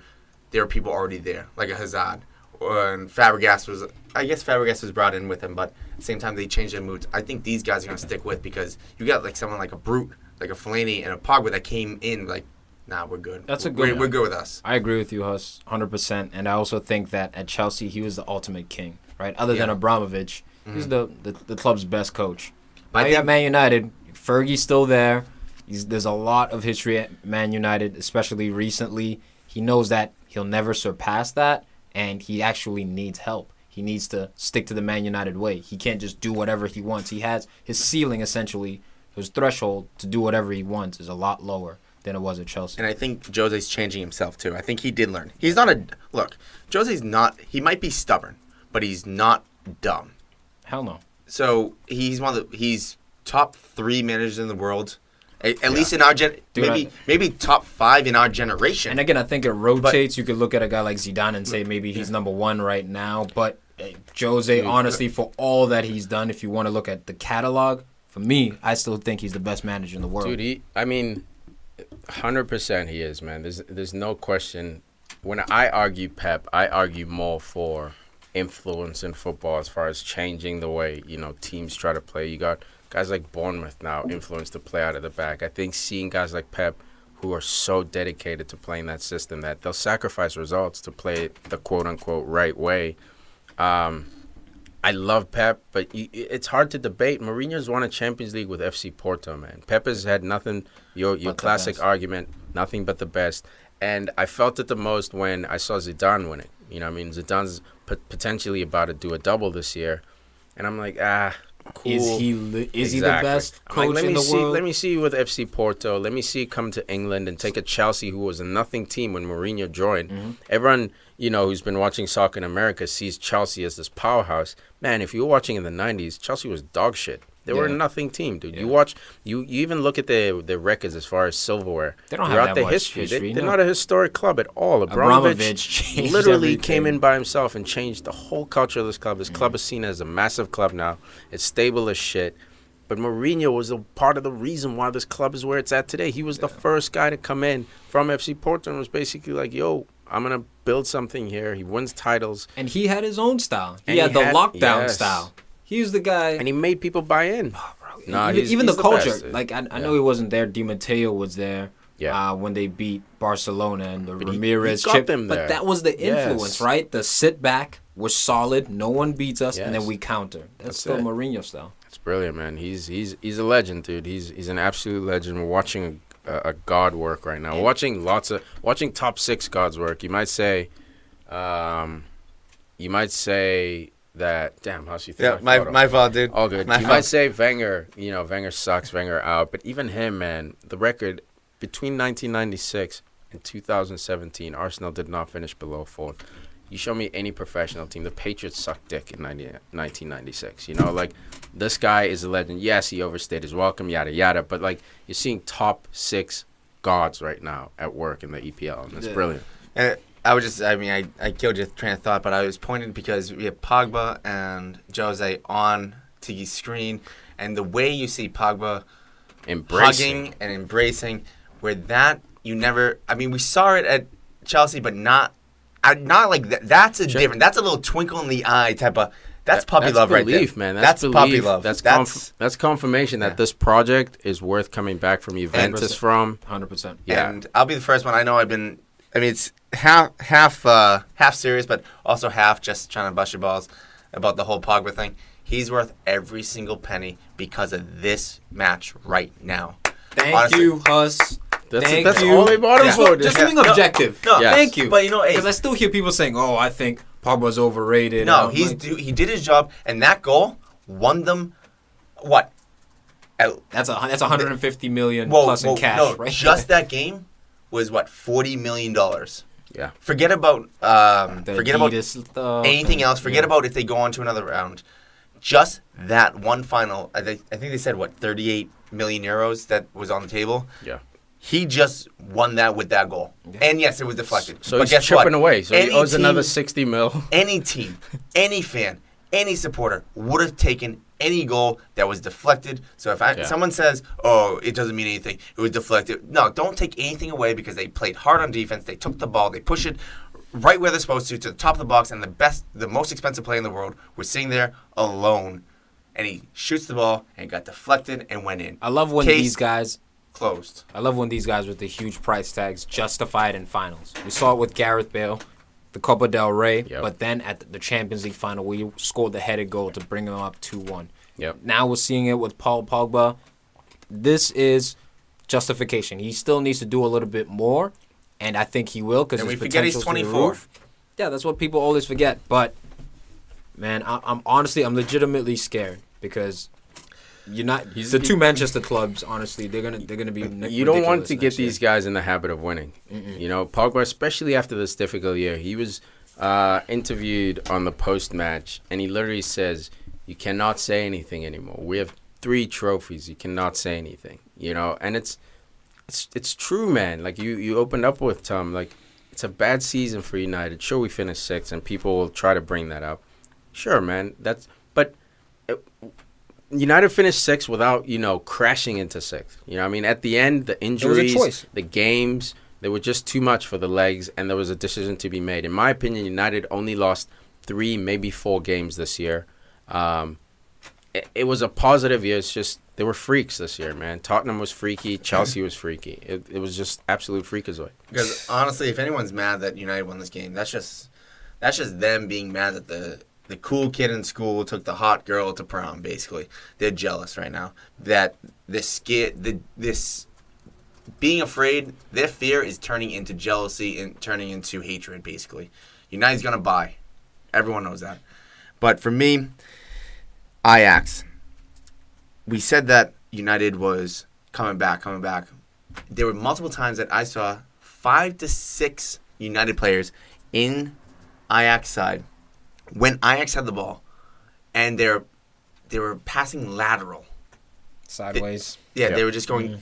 there were people already there, like a Hazard. And Fabregas was brought in with him, but at the same time they changed their moods. I think these guys are going to stick with because you got like someone like a Brute, like a Fellaini and a Pogba that came in like, nah, we're good. We're good with us. I agree with you, Huss, 100%. And I also think that at Chelsea he was the ultimate king, right? Other than Abramovich, he's the club's best coach. Now you got Man United. Fergie's still there. There's a lot of history at Man United, especially recently. He knows that he'll never surpass that. And he actually needs help. He needs to stick to the Man United way. He can't just do whatever he wants. He has his ceiling, essentially, his threshold to do whatever he wants is a lot lower than it was at Chelsea. And I think Jose's changing himself, too. I think he did learn. Jose's not, he might be stubborn, but he's not dumb. Hell no. So he's top 3 managers in the world. At least in our maybe top 5 in our generation. And again, I think it rotates. You could look at a guy like Zidane and say maybe he's number 1 right now. But Jose, honestly, for all that he's done, if you want to look at the catalog, for me, I still think he's the best manager in the world. Dude, 100% he is, man. There's no question. When I argue Pep, I argue more for influence in football as far as changing the way teams try to play. You got guys like Bournemouth now influence to play out of the back. I think seeing guys like Pep who are so dedicated to playing that system that they'll sacrifice results to play it the quote-unquote right way. I love Pep, but it's hard to debate. Mourinho's won a Champions League with FC Porto, man. Pep has had nothing, your classic argument, nothing but the best. And I felt it the most when I saw Zidane win it. Zidane's potentially about to do a double this year. And I'm like, cool. Is he the best coach in the world? Let me see with FC Porto. Let me see come to England and take a Chelsea who was a nothing team when Mourinho joined. Mm-hmm. Everyone, who's been watching soccer in America sees Chelsea as this powerhouse. Man, if you were watching in the 90s, Chelsea was dog shit. They were a nothing team, dude. Yeah. You even look at their records as far as silverware. They don't have that much history. They're not a historic club at all. Abramovich literally came in by himself and changed the whole culture of this club. This club is seen as a massive club now. It's stable as shit. But Mourinho was a part of the reason why this club is where it's at today. He was the first guy to come in from FC Porto and was basically like, yo, I'm going to build something here. He wins titles. And he had his own style. He had the lockdown style. He was the guy. And he made people buy in. Oh, bro. Even the culture. Best. I know he wasn't there. Di Matteo was there when they beat Barcelona and the Ramirez chip. But that was the influence, right? The sit back was solid. No one beats us, and then we counter. That's still Mourinho style. That's brilliant, man. He's a legend, dude. He's an absolute legend. We're watching a god work right now. We're watching top 6 gods work. You might say that, damn, how's you think? Yeah, my fault, dude. All good. You might say Wenger, Wenger sucks, Wenger out. But even him, man, the record between 1996 and 2017, Arsenal did not finish below 4th. You show me any professional team. The Patriots sucked dick in 1996. This guy is a legend. Yes, he overstayed his welcome, yada, yada. But, you're seeing top 6 gods right now at work in the EPL, and it's brilliant. I killed your train of thought, but I was pointing because we have Pogba and Jose on Tiki's screen, and the way you see Pogba hugging and embracing, where that we saw it at Chelsea, but not like that. That's a different. That's a little twinkle in the eye type of. That's puppy love right there, man. That's puppy love. That's confirmation that this project is worth coming back from Juventus 100%. Yeah, and I'll be the first one. I know it's half serious, but also half just trying to bust your balls about the whole Pogba thing. He's worth every single penny because of this match right now. Thank you, Huss. That's all they bought him for. Just being objective. No, yes. thank you. But because I still hear people saying, "Oh, I think Pogba's overrated." No, he did his job, and that goal won them what? That's 150 million plus in cash, no, right? Just that game was what, $40 million. Yeah. Forget about stuff anything else. Forget about if they go on to another round. Just that one final. I think they said what, 38 million euros that was on the table. Yeah. He just won that with that goal. Yeah. And yes, it was deflected. So but he's chipping away. So he owes another 60 mil. Any team, any fan, any supporter would have taken any goal that was deflected. So if someone says, "Oh, it doesn't mean anything. It was deflected." No, don't take anything away because they played hard on defense. They took the ball. They pushed it right where they're supposed to the top of the box. And the most expensive player in the world was sitting there alone. And he shoots the ball and got deflected and went in. I love when these guys... Closed. I love when these guys with the huge price tags justify it in finals. We saw it with Gareth Bale, the Copa del Rey, but then at the Champions League final, we scored the headed goal to bring them up 2-1. Yep. Now we're seeing it with Paul Pogba. This is justification. He still needs to do a little bit more, and I think he will because his potential is 24. Yeah, that's what people always forget. But man, I'm legitimately scared because. The two Manchester clubs, honestly, they're gonna be. You don't want to get these guys in the habit of winning. Mm-mm. You know, Pogba, especially after this difficult year, he was interviewed on the post match, and he literally says, "You cannot say anything anymore. We have 3 trophies. You cannot say anything." You know, and it's true, man. Like you opened up with Tom. Like it's a bad season for United. Sure, we finished 6th, and people will try to bring that up. Sure, man. United finished 6th without, crashing into 6th. You know what I mean? At the end, the injuries, the games, they were just too much for the legs, and there was a decision to be made. In my opinion, United only lost 3, maybe 4 games this year. It was a positive year. It's just they were freaks this year, man. Tottenham was freaky. Chelsea was freaky. It was just absolute freakazoid. Because, honestly, if anyone's mad that United won this game, that's just them being mad that the cool kid in school took the hot girl to prom, basically. They're jealous right now. That this being afraid, their fear is turning into jealousy and turning into hatred, basically. United's going to buy. Everyone knows that. But for me, AJAX. We said that United was coming back. There were multiple times that I saw 5 to 6 United players in AJAX side when Ajax had the ball, and they were passing lateral. Sideways. They were just going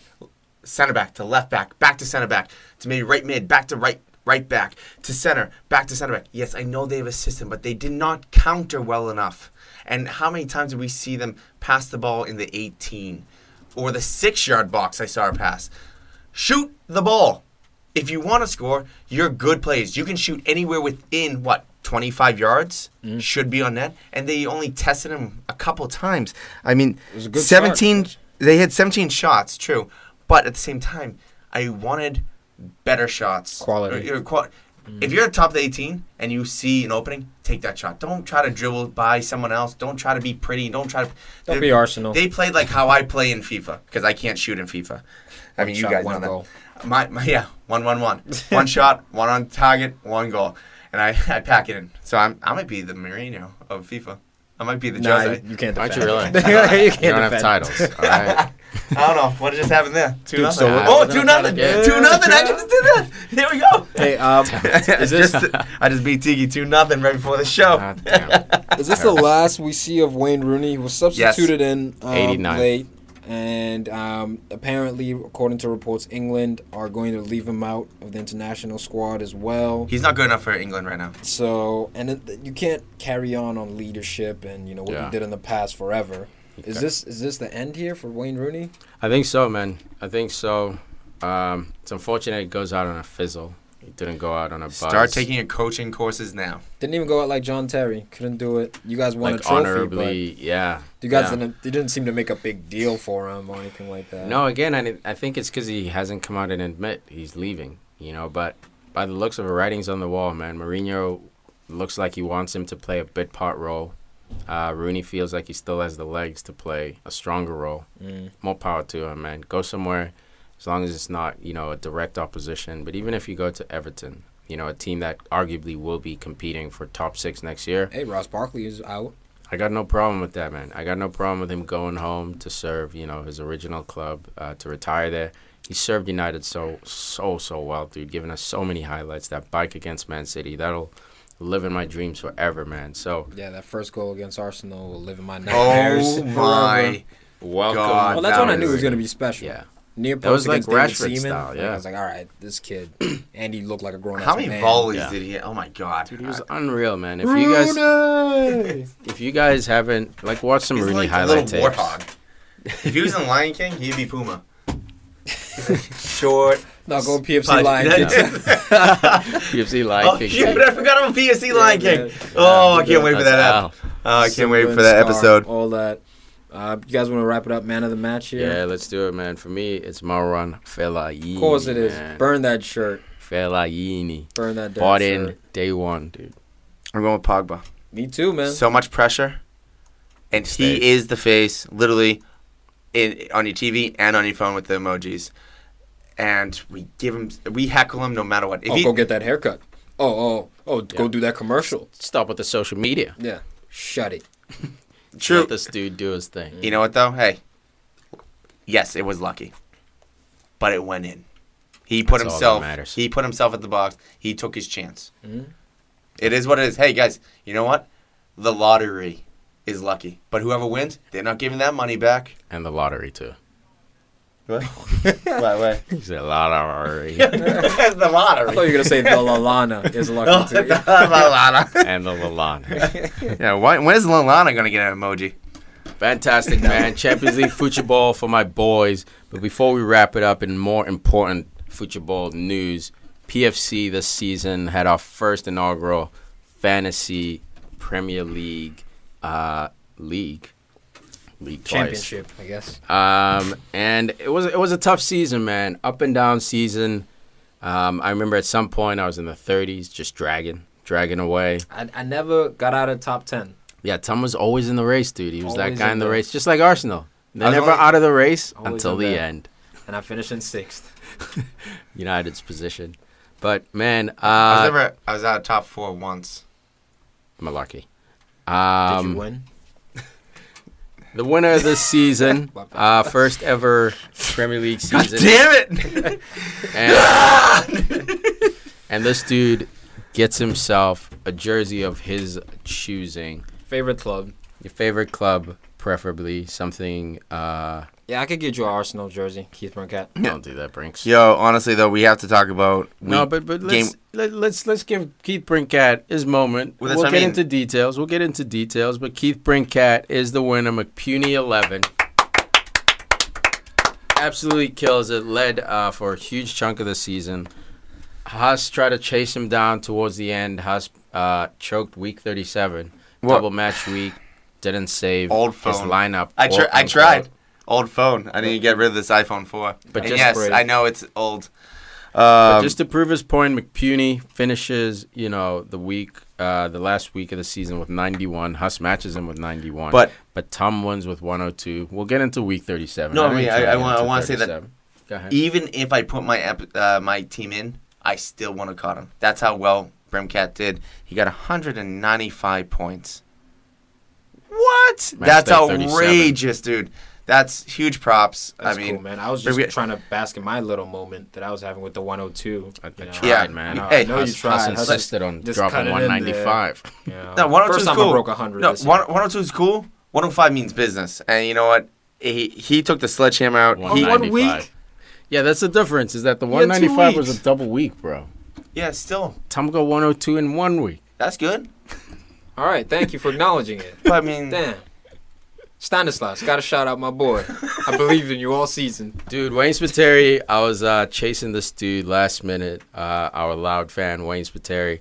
center back to left back to center back, to maybe right mid, back to right back, to center, back to center back. Yes, I know they have a system, but they did not counter well enough. And how many times did we see them pass the ball in the 18 or the 6-yard box I saw her pass? Shoot the ball. If you want to score, you're good players. You can shoot anywhere within, 25 yards? Should be on net. And they only tested him a couple times. I mean, it was a good 17. Start. They had 17 shots, true. But at the same time, I wanted better shots. Quality. If you're at the top of the 18 and you see an opening, take that shot. Don't try to dribble by someone else. Don't try to be pretty. Don't be Arsenal. They played like how I play in FIFA because I can't shoot in FIFA. I mean, you guys know that. Goal. 1-1-1. One shot, one on target, one goal. And I pack it in. So I might be the Mourinho of FIFA. I might be the Jose. You can't defend. Aren't you really? You can't don't have titles. All right. I don't know. What just happened there? 2-0. So 2-0. 2-0. I just did that. Here we go. Hey, is this... I just beat Tiki 2-0 right before the show. Is this the last we see of Wayne Rooney? He was substituted in 89. late. And apparently, according to reports, England are going to leave him out of the international squad as well. He's not good enough for England right now. So, you can't carry on leadership and what you did in the past forever. Okay. Is this the end here for Wayne Rooney? I think so, man. I think so. It's unfortunate it goes out on a fizzle. Didn't go out on a buzz. Start taking your coaching courses now. Didn't even go out like John Terry. Couldn't do it. You guys won like a trophy, honorably, yeah. You guys didn't seem to make a big deal for him or anything like that. No, again, I think it's because he hasn't come out and admit he's leaving, you know. But by the looks of the writings on the wall, man, Mourinho looks like he wants him to play a bit part role. Rooney feels like he still has the legs to play a stronger role. More power to him, man. Go somewhere, as long as it's not, you know, a direct opposition. But even if you go to Everton, you know, a team that arguably will be competing for top 6 next year. Hey, Ross Barkley is out. I got no problem with that, man. I got no problem with him going home to serve, you know, his original club, to retire there. He served United so well, dude, giving us so many highlights. That bike against Man City, that'll live in my dreams forever, man. So yeah, that first goal against Arsenal will live in my nightmares. Oh my welcome. God, well, that's when I knew it was going to be special. Yeah. Near That was post like against David Rashford Seaman. style, yeah. I was like, all right, this kid, and he looked like a grown-ass How many man. volleys did he hit? Oh my God. Dude, he was unreal, man. If you guys haven't, like, watch some He's Rooney like a highlight little tapes. warthog. If he was in Lion King, he'd be Puma. Short. No, go PFC punch. Lion King. UFC Lion Oh King. shit! But I forgot about PSC Lion King. man. Oh, I can't wait for That's that. Al. I can't wait Simba for that and Scar, episode. All that. You guys want to wrap it up? Man of the match here. Yeah, let's do it, man. For me, it's Marouane Fellaini. Of course it is. Man. Burn that shirt. Fellaini. Burn that damn Bought shirt. in day one, dude. I'm going with Pogba. Me too, man. So much pressure, and he is the face, literally, on your TV and on your phone with the emojis. And we heckle him no matter what. If go get that haircut. Go do that commercial. Stop with the social media. Yeah. Shut it. True. Let this dude do his thing. You know what though? Hey, yes, it was lucky, but it went in. He put That's all that himself. matters. He put himself at the box. He took his chance. Mhm. It is what it is. Hey guys, you know what? The lottery is lucky, but whoever wins, they're not giving that money back. And the lottery, too. What? Why? He's a lottery. The lottery. I thought you were going to say the Lalana is lucky too. Lalana. And the Lalana. Yeah, when is Lalana going to get an emoji? Fantastic, man. Champions League football for my boys. But before we wrap it up, in more important football news, PFC this season had our first inaugural Fantasy Premier League twice. Championship, I guess. And it was a tough season, man. Up and down season. I remember at some point I was in the 30s, just dragging away. I never got out of top 10. Yeah, Tom was always in the race, dude. He was that Always guy in in the there. race, just like Arsenal. They're was never only- out of the race Always until in the there. end. And I finished in 6th. United's position. But, man, I was out of top 4 once. malarkey. Did you win? The winner of this season, first ever Premier League season. Damn it! And this dude gets himself a jersey of his choosing. Favorite club? Your favorite club, preferably. Something, Yeah, I could get you an Arsenal jersey, Keith BRINCAT. don't do that, Brinks. Yo, honestly though, we have to talk about No, but let's give Keith BRINCAT his moment. Well, that's We'll what I get mean. into details. But Keith BRINCAT is the winner. McPuny 11. Absolutely kills it. Led for a huge chunk of the season. Huss tried to chase him down towards the end. Huss choked week 37. What? Double match week. Didn't save Old his phone. lineup. I quote-unquote. tried. Old phone. I need to get rid of this iPhone 4. But And just yes, great. I know it's old. But just to prove his point, McPuny finishes, the last week of the season with 91. Huss matches him with 91. But Tom wins with 102. We'll get into week 37. No, I haven't mean, tried I to wanna- get I into wanna say that- 37. Go ahead. even if I put my team in, I still wouldn't have caught him. That's how well BRINCAT did. He got 195 points. What? Match That's day 37. outrageous, dude. That's huge props. That's I mean, cool, man. I was just BRINCAT- trying to bask in my little moment that I was having with the 102. I you know. tried, Yeah. man. Hey, I know you Huss tried. Huss insisted on just dropping cut it in 195. You know. No, 102 First is time cool. I broke 100 No, this year. 102 is cool. 105 means business. And you know what? He took the sledgehammer out. He, 195. Yeah, that's the difference. Is that the You had 2 195 was weeks. a double week, bro. yeah, still. Tom got 102 in 1 week. That's good. All right, thank you for acknowledging it. But I mean, Damn. Stanislas, gotta shout out my boy. I believe in you all season. Dude, Wayne Spiteri, I was chasing this dude last minute. Our loud fan, Wayne Spiteri,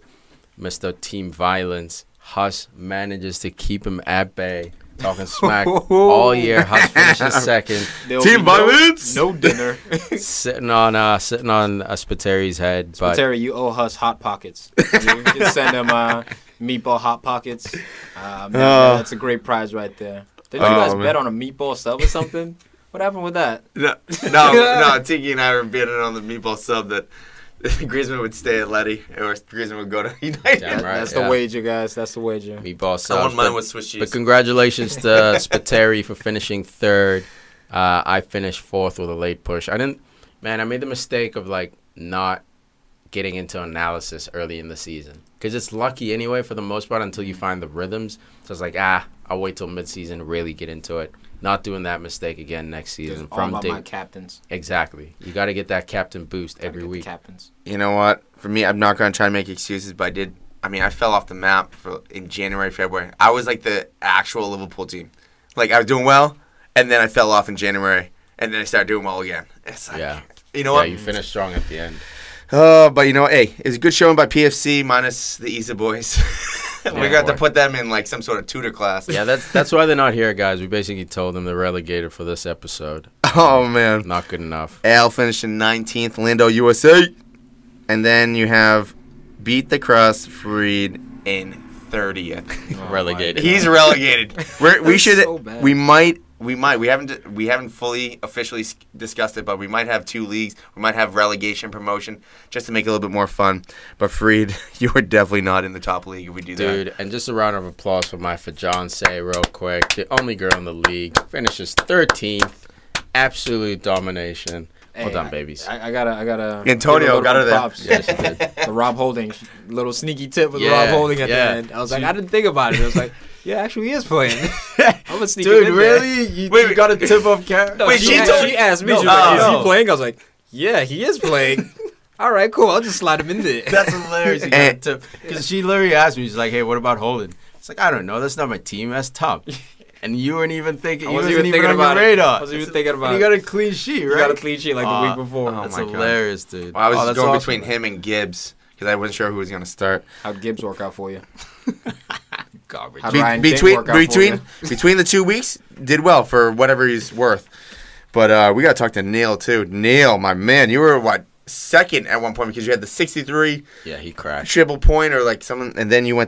Mr. Team Violence. Huss manages to keep him at bay, talking smack all year. Huss finishes second. Team Violence! No dinner. sitting on Spiteri's head. But Spiteri, you owe Huss Hot Pockets. You can send him meatball Hot Pockets. Man, that's a great prize right there. Did you guys bet on a meatball sub or something? What happened with that? No, Tiki and I were betting on the meatball sub that Griezmann would stay at Letty, or Griezmann would go to United. Damn right, That's the wager, guys. That's the wager. meatball I subs. won mine with Swiss cheese. But congratulations to Spiteri for finishing third. I finished fourth with a late push. I made the mistake of not getting into analysis early in the season because it's lucky anyway for the most part until you find the rhythms. So it's like, I'll wait till midseason to really get into it. Not doing that mistake again next season. All about my captains. Exactly. You got to get that captain boost every week. Captains. You know what? For me, I'm not going to try to make excuses, but I fell off the map in January, February. I was like the actual Liverpool team. Like, I was doing well, and then I fell off in January, and then I started doing well again. It's like, you know what? Yeah, you finished strong at the end. But you know what? Hey, it was a good showing by PFC minus the Isa boys. We got to put them in like some sort of tutor class. Yeah, that's why they're not here, guys. We basically told them they're relegated for this episode. Oh, man. Not good enough. Al finished in 19th, Lando USA. And then you have Beat the Crust, Farid in 30th. Relegated. He's relegated. We should. So bad. We might. We haven't fully officially discussed it, but we might have two leagues. We might have relegation, promotion, just to make it a little bit more fun. But Farid, you are definitely not in the top league if we do that. Dude, and just a round of applause for my fiancée real quick. The only girl in the league finishes 13th. Absolute domination. Hey, Well done, babies. I gotta. Antonio got her there. Props. Yes, you did. The Rob Holding, little sneaky tip with Yeah, Rob Holding at yeah. the end. I was like, I didn't think about it. I was like, yeah, actually, he is playing. I'm gonna sneak Dude, him in there. really? You got a tip off camera? No, Wait, she asked me, she was No, like, is no. he playing? I was like, yeah, he is playing. All right, cool. I'll just slide him in there. That's hilarious. You got a tip. Because she literally asked me, she's like, hey, what about Holden? It's like, I don't know. That's not my team. That's top. And you weren't even thinking. I You wasn't wasn't even even thinking on about your it. radar. I wasn't even thinking about and it. you got a clean sheet, right? You got a clean sheet like the week before. oh That's my God. hilarious, dude. Well, I was Oh, that's going awesome. between him and Gibbs because I wasn't sure who was going to start. How'd Gibbs work out for you? Garbage. How'd Ryan King work out for you? Between the 2 weeks, did well for whatever he's worth. But we got to talk to Neil, too. Neil, my man, you were, second at one point because you had the 63 Yeah, he crashed. triple point or like something, and then you were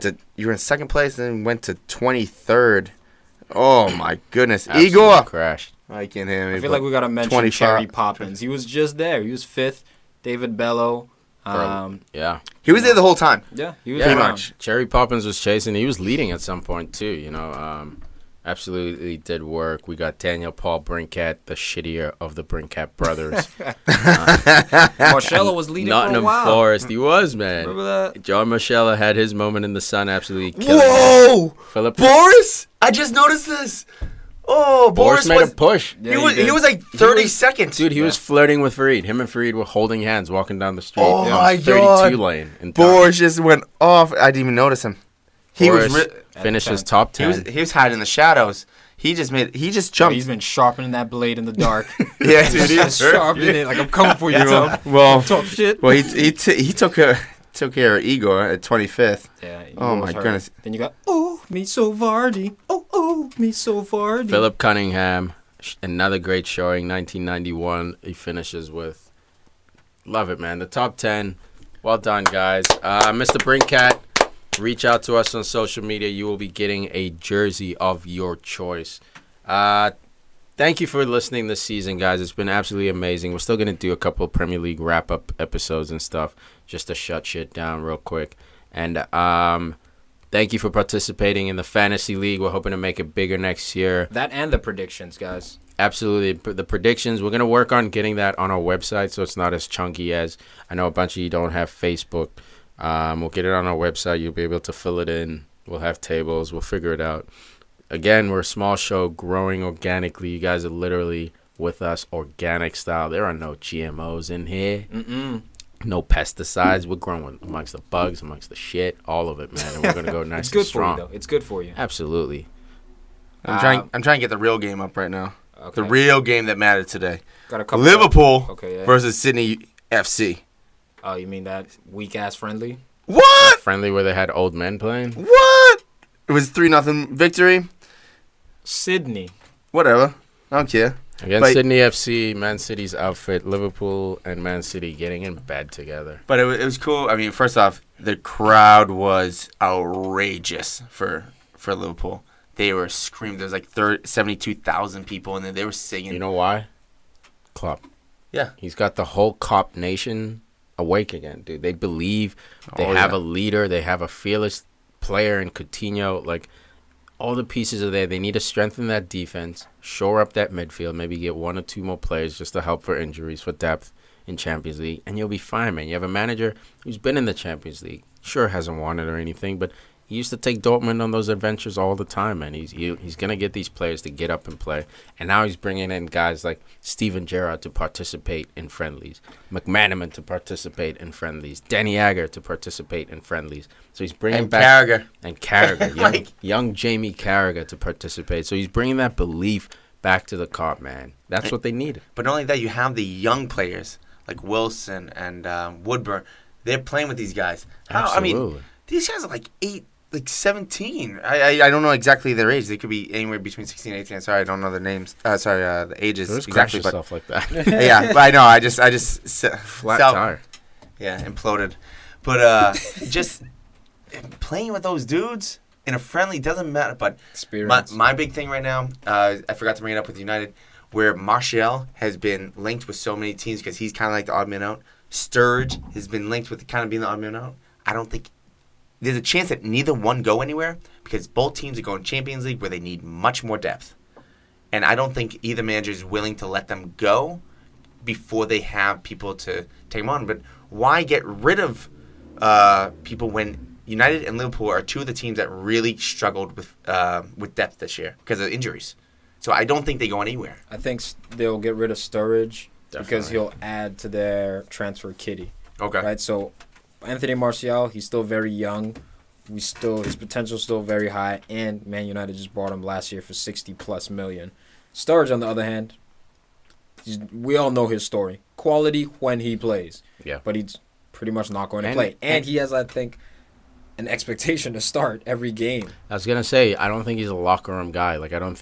in second place and then went to 23rd. Oh, my goodness. Absolute Igor! crashed. I can't hear me. I feel like we got to mention 25. Cherry Poppins. He was just there. He was fifth. David Bello. Yeah. He was there the whole time. Yeah, he was Yeah, Pretty around. much. Cherry Poppins was chasing. He was leading at some point, too, you know. Absolutely did work. We got Daniel Paul Brincat, the shittier of the Brincat brothers. Marcelo was leading for a Nottingham while. Forest. He was, man. Remember that? John Marcella had his moment in the sun, absolutely killing it. Whoa! Philip Boris? I just noticed this. Oh, Boris made a was... push. Yeah, he was like 30 seconds. Dude, he was flirting with Farid. Him and Farid were holding hands walking down the street. Oh, It was my 32 God. lane. In Boris just went off. I didn't even notice him. He was finishes top 10. he was hiding in the shadows. He just jumped. He's been sharpening that blade in the dark. Yeah, Dude, he's sharpening it like I'm coming for you, Tom. Well, Talk shit. well, he took care of Igor at 25th. Yeah. Oh, he my was hurt. goodness. Then you got, me so Vardy. Me so Vardy. Philip Cunningham, another great showing, 1991. He finishes with. Love it, man. The top 10. Well done, guys. Mr. Brincat, reach out to us on social media. You will be getting a jersey of your choice. Thank you for listening this season, guys. It's been absolutely amazing. We're still going to do a couple of Premier League wrap-up episodes and stuff just to shut shit down real quick. And thank you for participating in the Fantasy League. We're hoping to make it bigger next year. That and the predictions, guys. Absolutely. The predictions, we're going to work on getting that on our website so it's not as chunky as I know a bunch of you don't have Facebook. We'll get it on our website. You'll be able to fill it in. We'll have tables. We'll figure it out. Again, we're a small show growing organically. You guys are literally with us organic style. There are no GMOs in here. No pesticides. We're growing amongst the bugs, amongst the shit, all of it, man. And we're going to go nice It's good and strong. for you, though. It's good for you. Absolutely. I'm trying to get the real game up right now. Okay. The real game that mattered today. Got a couple Liverpool yeah. versus Sydney FC. Oh, you mean that weak-ass friendly? What? Friendly where they had old men playing. What? It was 3-0 victory. Sydney. Whatever. I don't care. Against But- Sydney FC, Man City's outfit, Liverpool and Man City getting in bed together. But it was cool. I mean, first off, the crowd was outrageous for Liverpool. They were screaming. There was like 72,000 people, and then they were singing. You know why? Klopp. Yeah. He's got the whole Klopp nation awake again, dude. They believe. They have a leader. They have a fearless player in Coutinho. Like, all the pieces are there. They need to strengthen that defense, shore up that midfield, maybe get 1 or 2 more players just to help for injuries, for depth in Champions League, and you'll be fine, man. You have a manager who's been in the Champions League. Sure, hasn't won it or anything, but he used to take Dortmund on those adventures all the time, man. He's going to get these players to get up and play. And now he's bringing in guys like Steven Gerrard to participate in friendlies, McManaman to participate in friendlies, Danny Agger to participate in friendlies. So he's bringing back... Carragher. Young Jamie Carragher to participate. So he's bringing that belief back to the Cop, man. That's what they need. But not only that, you have the young players like Wilson and Woodburn. They're playing with these guys. Absolutely. I mean, these guys are like 17. I don't know exactly their age. They could be anywhere between 16 and 18. Sorry, I don't know their names. The ages Just exactly. But yourself like that. Yeah, but I know. I just Flat tire. Yeah, imploded. But just playing with those dudes in a friendly doesn't matter. But Experience. my big thing right now, I forgot to bring it up with United, where Martial has been linked with so many teams because he's kind of like the odd man out. Sturridge has been linked with kind of being the odd man out. I don't think there's a chance that neither one go anywhere because both teams are going Champions League where they need much more depth. And I don't think either manager is willing to let them go before they have people to take them on. But why get rid of people when United and Liverpool are two of the teams that really struggled with depth this year because of injuries? So I don't think they go anywhere. I think they'll get rid of Sturridge because Definitely. he'll add to their transfer kitty. Okay. Right, so Anthony Martial, he's still very young. His potential's still very high, and Man United just bought him last year for $60+ million. Sturridge, on the other hand, we all know his story. Quality when he plays. Yeah. But he's pretty much not going to play. And he has, I think, an expectation to start every game. I was going to say, I don't think he's a locker room guy. Like, I don't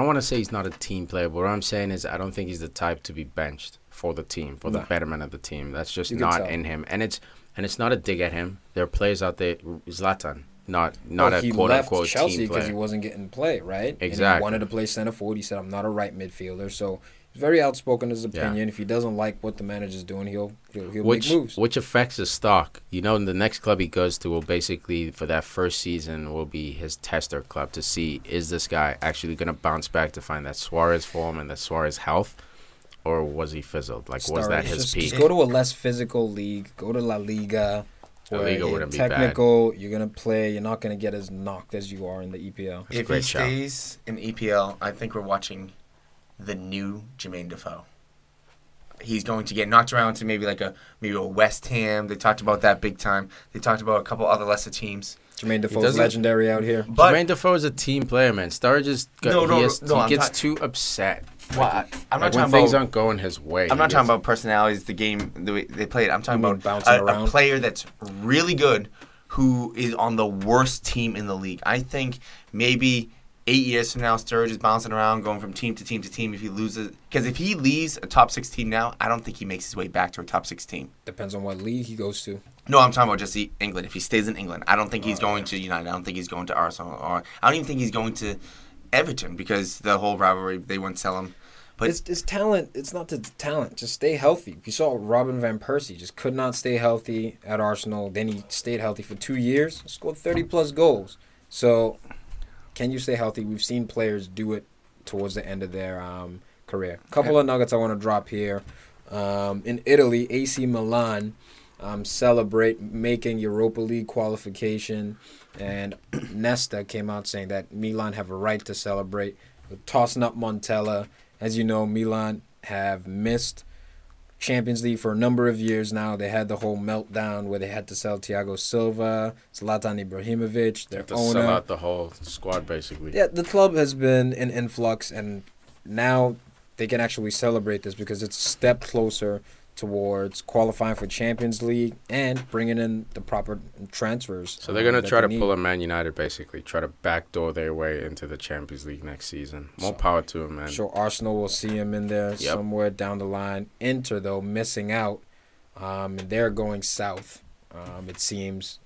want to say he's not a team player, but what I'm saying is I don't think he's the type to be benched for the team, for the betterment of the team. That's just not in him. And it's not a dig at him. There are players out there, Zlatan, not a quote-unquote Chelsea team player. because he wasn't getting play, right? Exactly. And he wanted to play center forward. He said, I'm not a right midfielder. So he's very outspoken in his opinion. Yeah. If he doesn't like what the manager's doing, he'll make moves. Which affects his stock. You know, the next club he goes to will basically, for that first season, will be his tester club to see, is this guy actually going to bounce back to find that Suarez form and that Suarez health? Or was he fizzled? Like, was that his peak? Just go to a less physical league. Go to La Liga. La Liga wouldn't be technical, you're going to play. You're not going to get as knocked as you are in the EPL. If he stays in EPL, I think we're watching the new Jermaine Defoe. He's going to get knocked around to maybe a West Ham. They talked about that big time. They talked about a couple other lesser teams. Jermaine Defoe's legendary out here. But Jermaine Defoe is a team player, man. Sturridge he gets too upset. Well, I'm not when talking things about, aren't going his way. I'm not talking about personalities, the game, the way they play it. I'm talking about bouncing around? A player that's really good who is on the worst team in the league. I think maybe 8 years from now, Sturridge is bouncing around, going from team to team to team if he loses. Because if he leaves a top 6 team now, I don't think he makes his way back to a top 6 team. Depends on what league he goes to. No, I'm talking about just England. If he stays in England, I don't think he's going to United. I don't think he's going to Arsenal. Or I don't even think he's going to Everton because the whole rivalry, they wouldn't sell him. But it's talent. It's not the talent. Just stay healthy. We saw Robin van Persie just could not stay healthy at Arsenal. Then he stayed healthy for 2 years, scored 30+ goals. So, can you stay healthy? We've seen players do it towards the end of their career. A couple of nuggets I want to drop here. In Italy, AC Milan celebrate making Europa League qualification, and Nesta came out saying that Milan have a right to celebrate, tossing up Montella. As you know, Milan have missed Champions League for a number of years now. They had the whole meltdown where they had to sell Thiago Silva, Zlatan Ibrahimovic, their to owner. sell out the whole squad, basically. Yeah, the club has been in influx, and now they can actually celebrate this because it's a step closer towards qualifying for Champions League and bringing in the proper transfers. So they're going to try to need. pull a Man United, basically, try to backdoor their way into the Champions League next season. More power to them, man. Sure, Arsenal will see him in there somewhere down the line. Inter, though, missing out, and they're going south. It seems,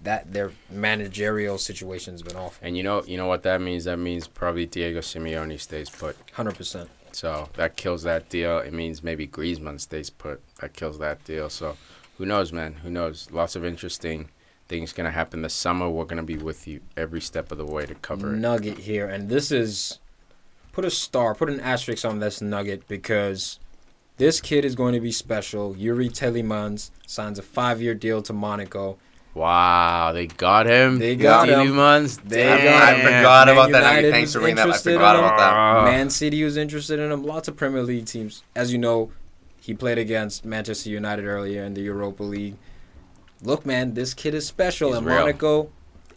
that their managerial situation's been awful. And you know what that means? That means probably Diego Simeone stays put. 100%. So that kills that deal. It means maybe Griezmann stays put. That kills that deal. So who knows, man? Who knows? Lots of interesting things going to happen this summer. We're going to be with you every step of the way to cover it. Nugget here. And this is, put an asterisk on this nugget because this kid is going to be special. Yuri Telemans signs a 5-year deal to Monaco. Wow, they got him. They got him. Months. I forgot about that. Thanks for bringing that up. I forgot about that. Man City was interested in him. Lots of Premier League teams. As you know, he played against Manchester United earlier in the Europa League. Look, man, this kid is special. He's and real. Monaco,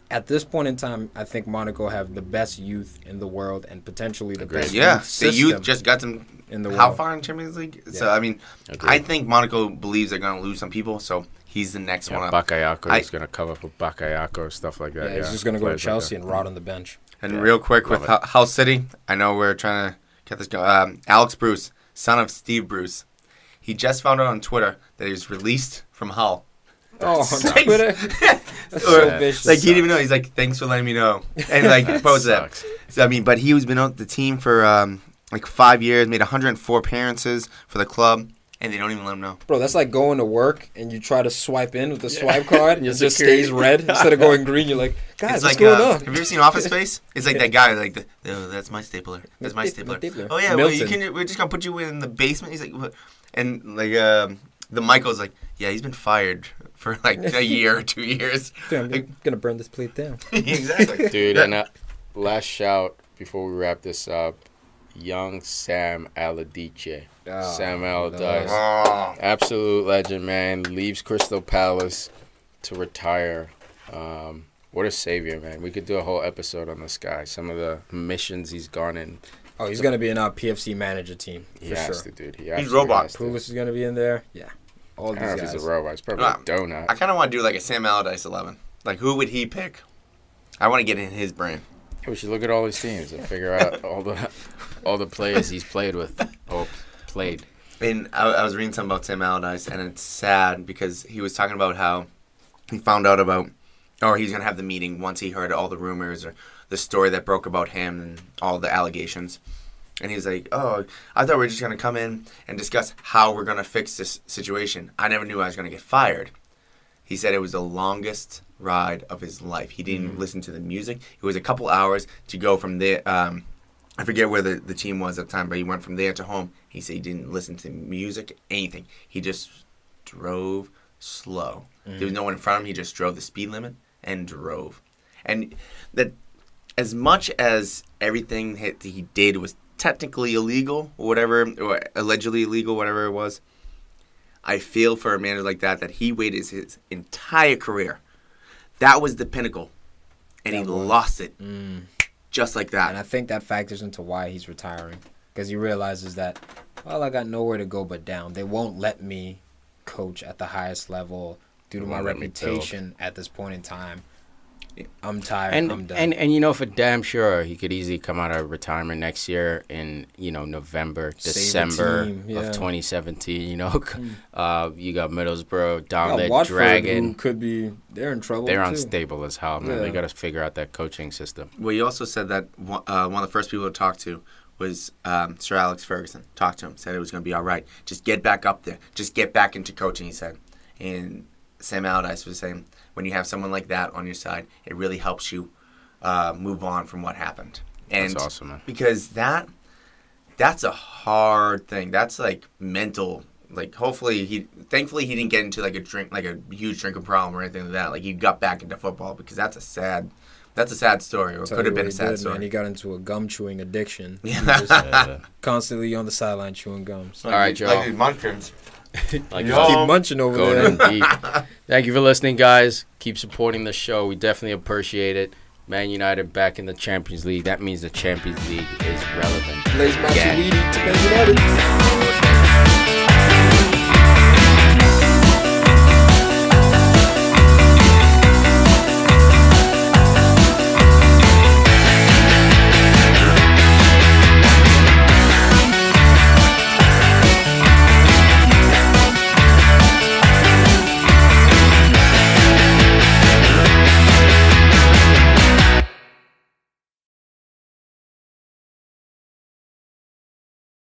at this point in time, I think Monaco have the best youth in the world and potentially the best youth the youth system just got them in the how world. far in Champions League? Yeah. So, I mean, Agreed. I think Monaco believes they're going to lose some people, so he's the next one up. Bakayoko is going to cover for Bakayoko, stuff like that. Yeah, he's just going to go to Players like Chelsea that. and rot on the bench. And real quick with Love Hull City, I know we're trying to get this going. Alex Bruce, son of Steve Bruce, he just found out on Twitter that he was released from Hull. Oh, on Twitter? That's Or, so vicious. like, he didn't even know. He's like, thanks for letting me know. And, like, posted that. Sucks. So, I mean, but he was been on the team for, 5 years, made 104 appearances for the club, and they don't even let him know. Bro, that's like going to work and you try to swipe in with the swipe card and it just security. stays red instead of going green. You're like, guys, It's what's like, going on? have you ever seen Office Space? It's like that guy, like, oh, that's my stapler. That's my stapler. Oh, yeah, well, we're just going to put you in the basement. He's like, what? And, like, the Michael's like, yeah, he's been fired for, like, a year or 2 years. Dude, I'm Like, going to burn this plate down. exactly. Dude, and last shout before we wrap this up, young Sam Allardyce. Sam Allardyce. Oh. Absolute legend, man. Leaves Crystal Palace to retire. What a savior, man. We could do a whole episode on this guy. Some of the missions he's gone in. Oh, he's going to be in our PFC manager team He for has sure. to, dude. He He's absolutely robot. has to. Pulis is going to be in there. Yeah. All I these don't know if guys. he's a robot. He's probably No, a donut. I kind of want to do, like, a Sam Allardyce 11. Like, who would he pick? I want to get in his brain. We should look at all his teams and figure out all the players he's played with or played. And I was reading something about Sam Allardyce, and it's sad because he was talking about how he found out about, or he's going to have the meeting once he heard all the rumors or the story that broke about him and all the allegations. And he's like, oh, I thought we were just going to come in and discuss how we're going to fix this situation. I never knew I was going to get fired. He said it was the longest ride of his life. He didn't listen to the music. It was a couple hours to go from there. I forget where the team was at the time, but he went from there to home. He said he didn't listen to music, anything. He just drove slow. There was no one in front of him. He just drove the speed limit and drove. And that, as much as everything he did was technically illegal or whatever, or allegedly illegal, whatever it was, I feel for a man like that he waited his entire career. That was the pinnacle, and he lost it just like that. And I think that factors into why he's retiring. Because he realizes that, well, I got nowhere to go but down. They won't let me coach at the highest level due to my reputation at this point in time. I'm tired. I'm done. And you know, for damn sure, he could easily come out of retirement next year in, November, December team, of 2017. You got Middlesbrough down there Watford, dragging. who could be, they're in trouble. They're too. unstable as hell, man. Yeah. They got to figure out that coaching system. Well, he also said that one of the first people to talk to was Sir Alex Ferguson. Talked to him, said it was going to be all right. Just get back up there. Just get back into coaching, he said. And Sam Allardyce was saying, when you have someone like that on your side, it really helps you move on from what happened. And That's awesome, man. Because that's a hard thing. That's like mental. Like, thankfully he didn't get into like a huge drinking problem or anything like that. Like, he got back into football because that's a sad That's a sad story, or Tell could you have been what a sad he did, story. Man. He got into a gum chewing addiction. Yeah. He was constantly on the sideline chewing gums. All right, y'all. Like the Munchkins. Like Yo. Keep munching over going there. in deep. Thank you for listening, guys. Keep supporting the show. We definitely appreciate it. Man United back in the Champions League. That means the Champions League is relevant. Blaze Yeah. Matuidi to Man United.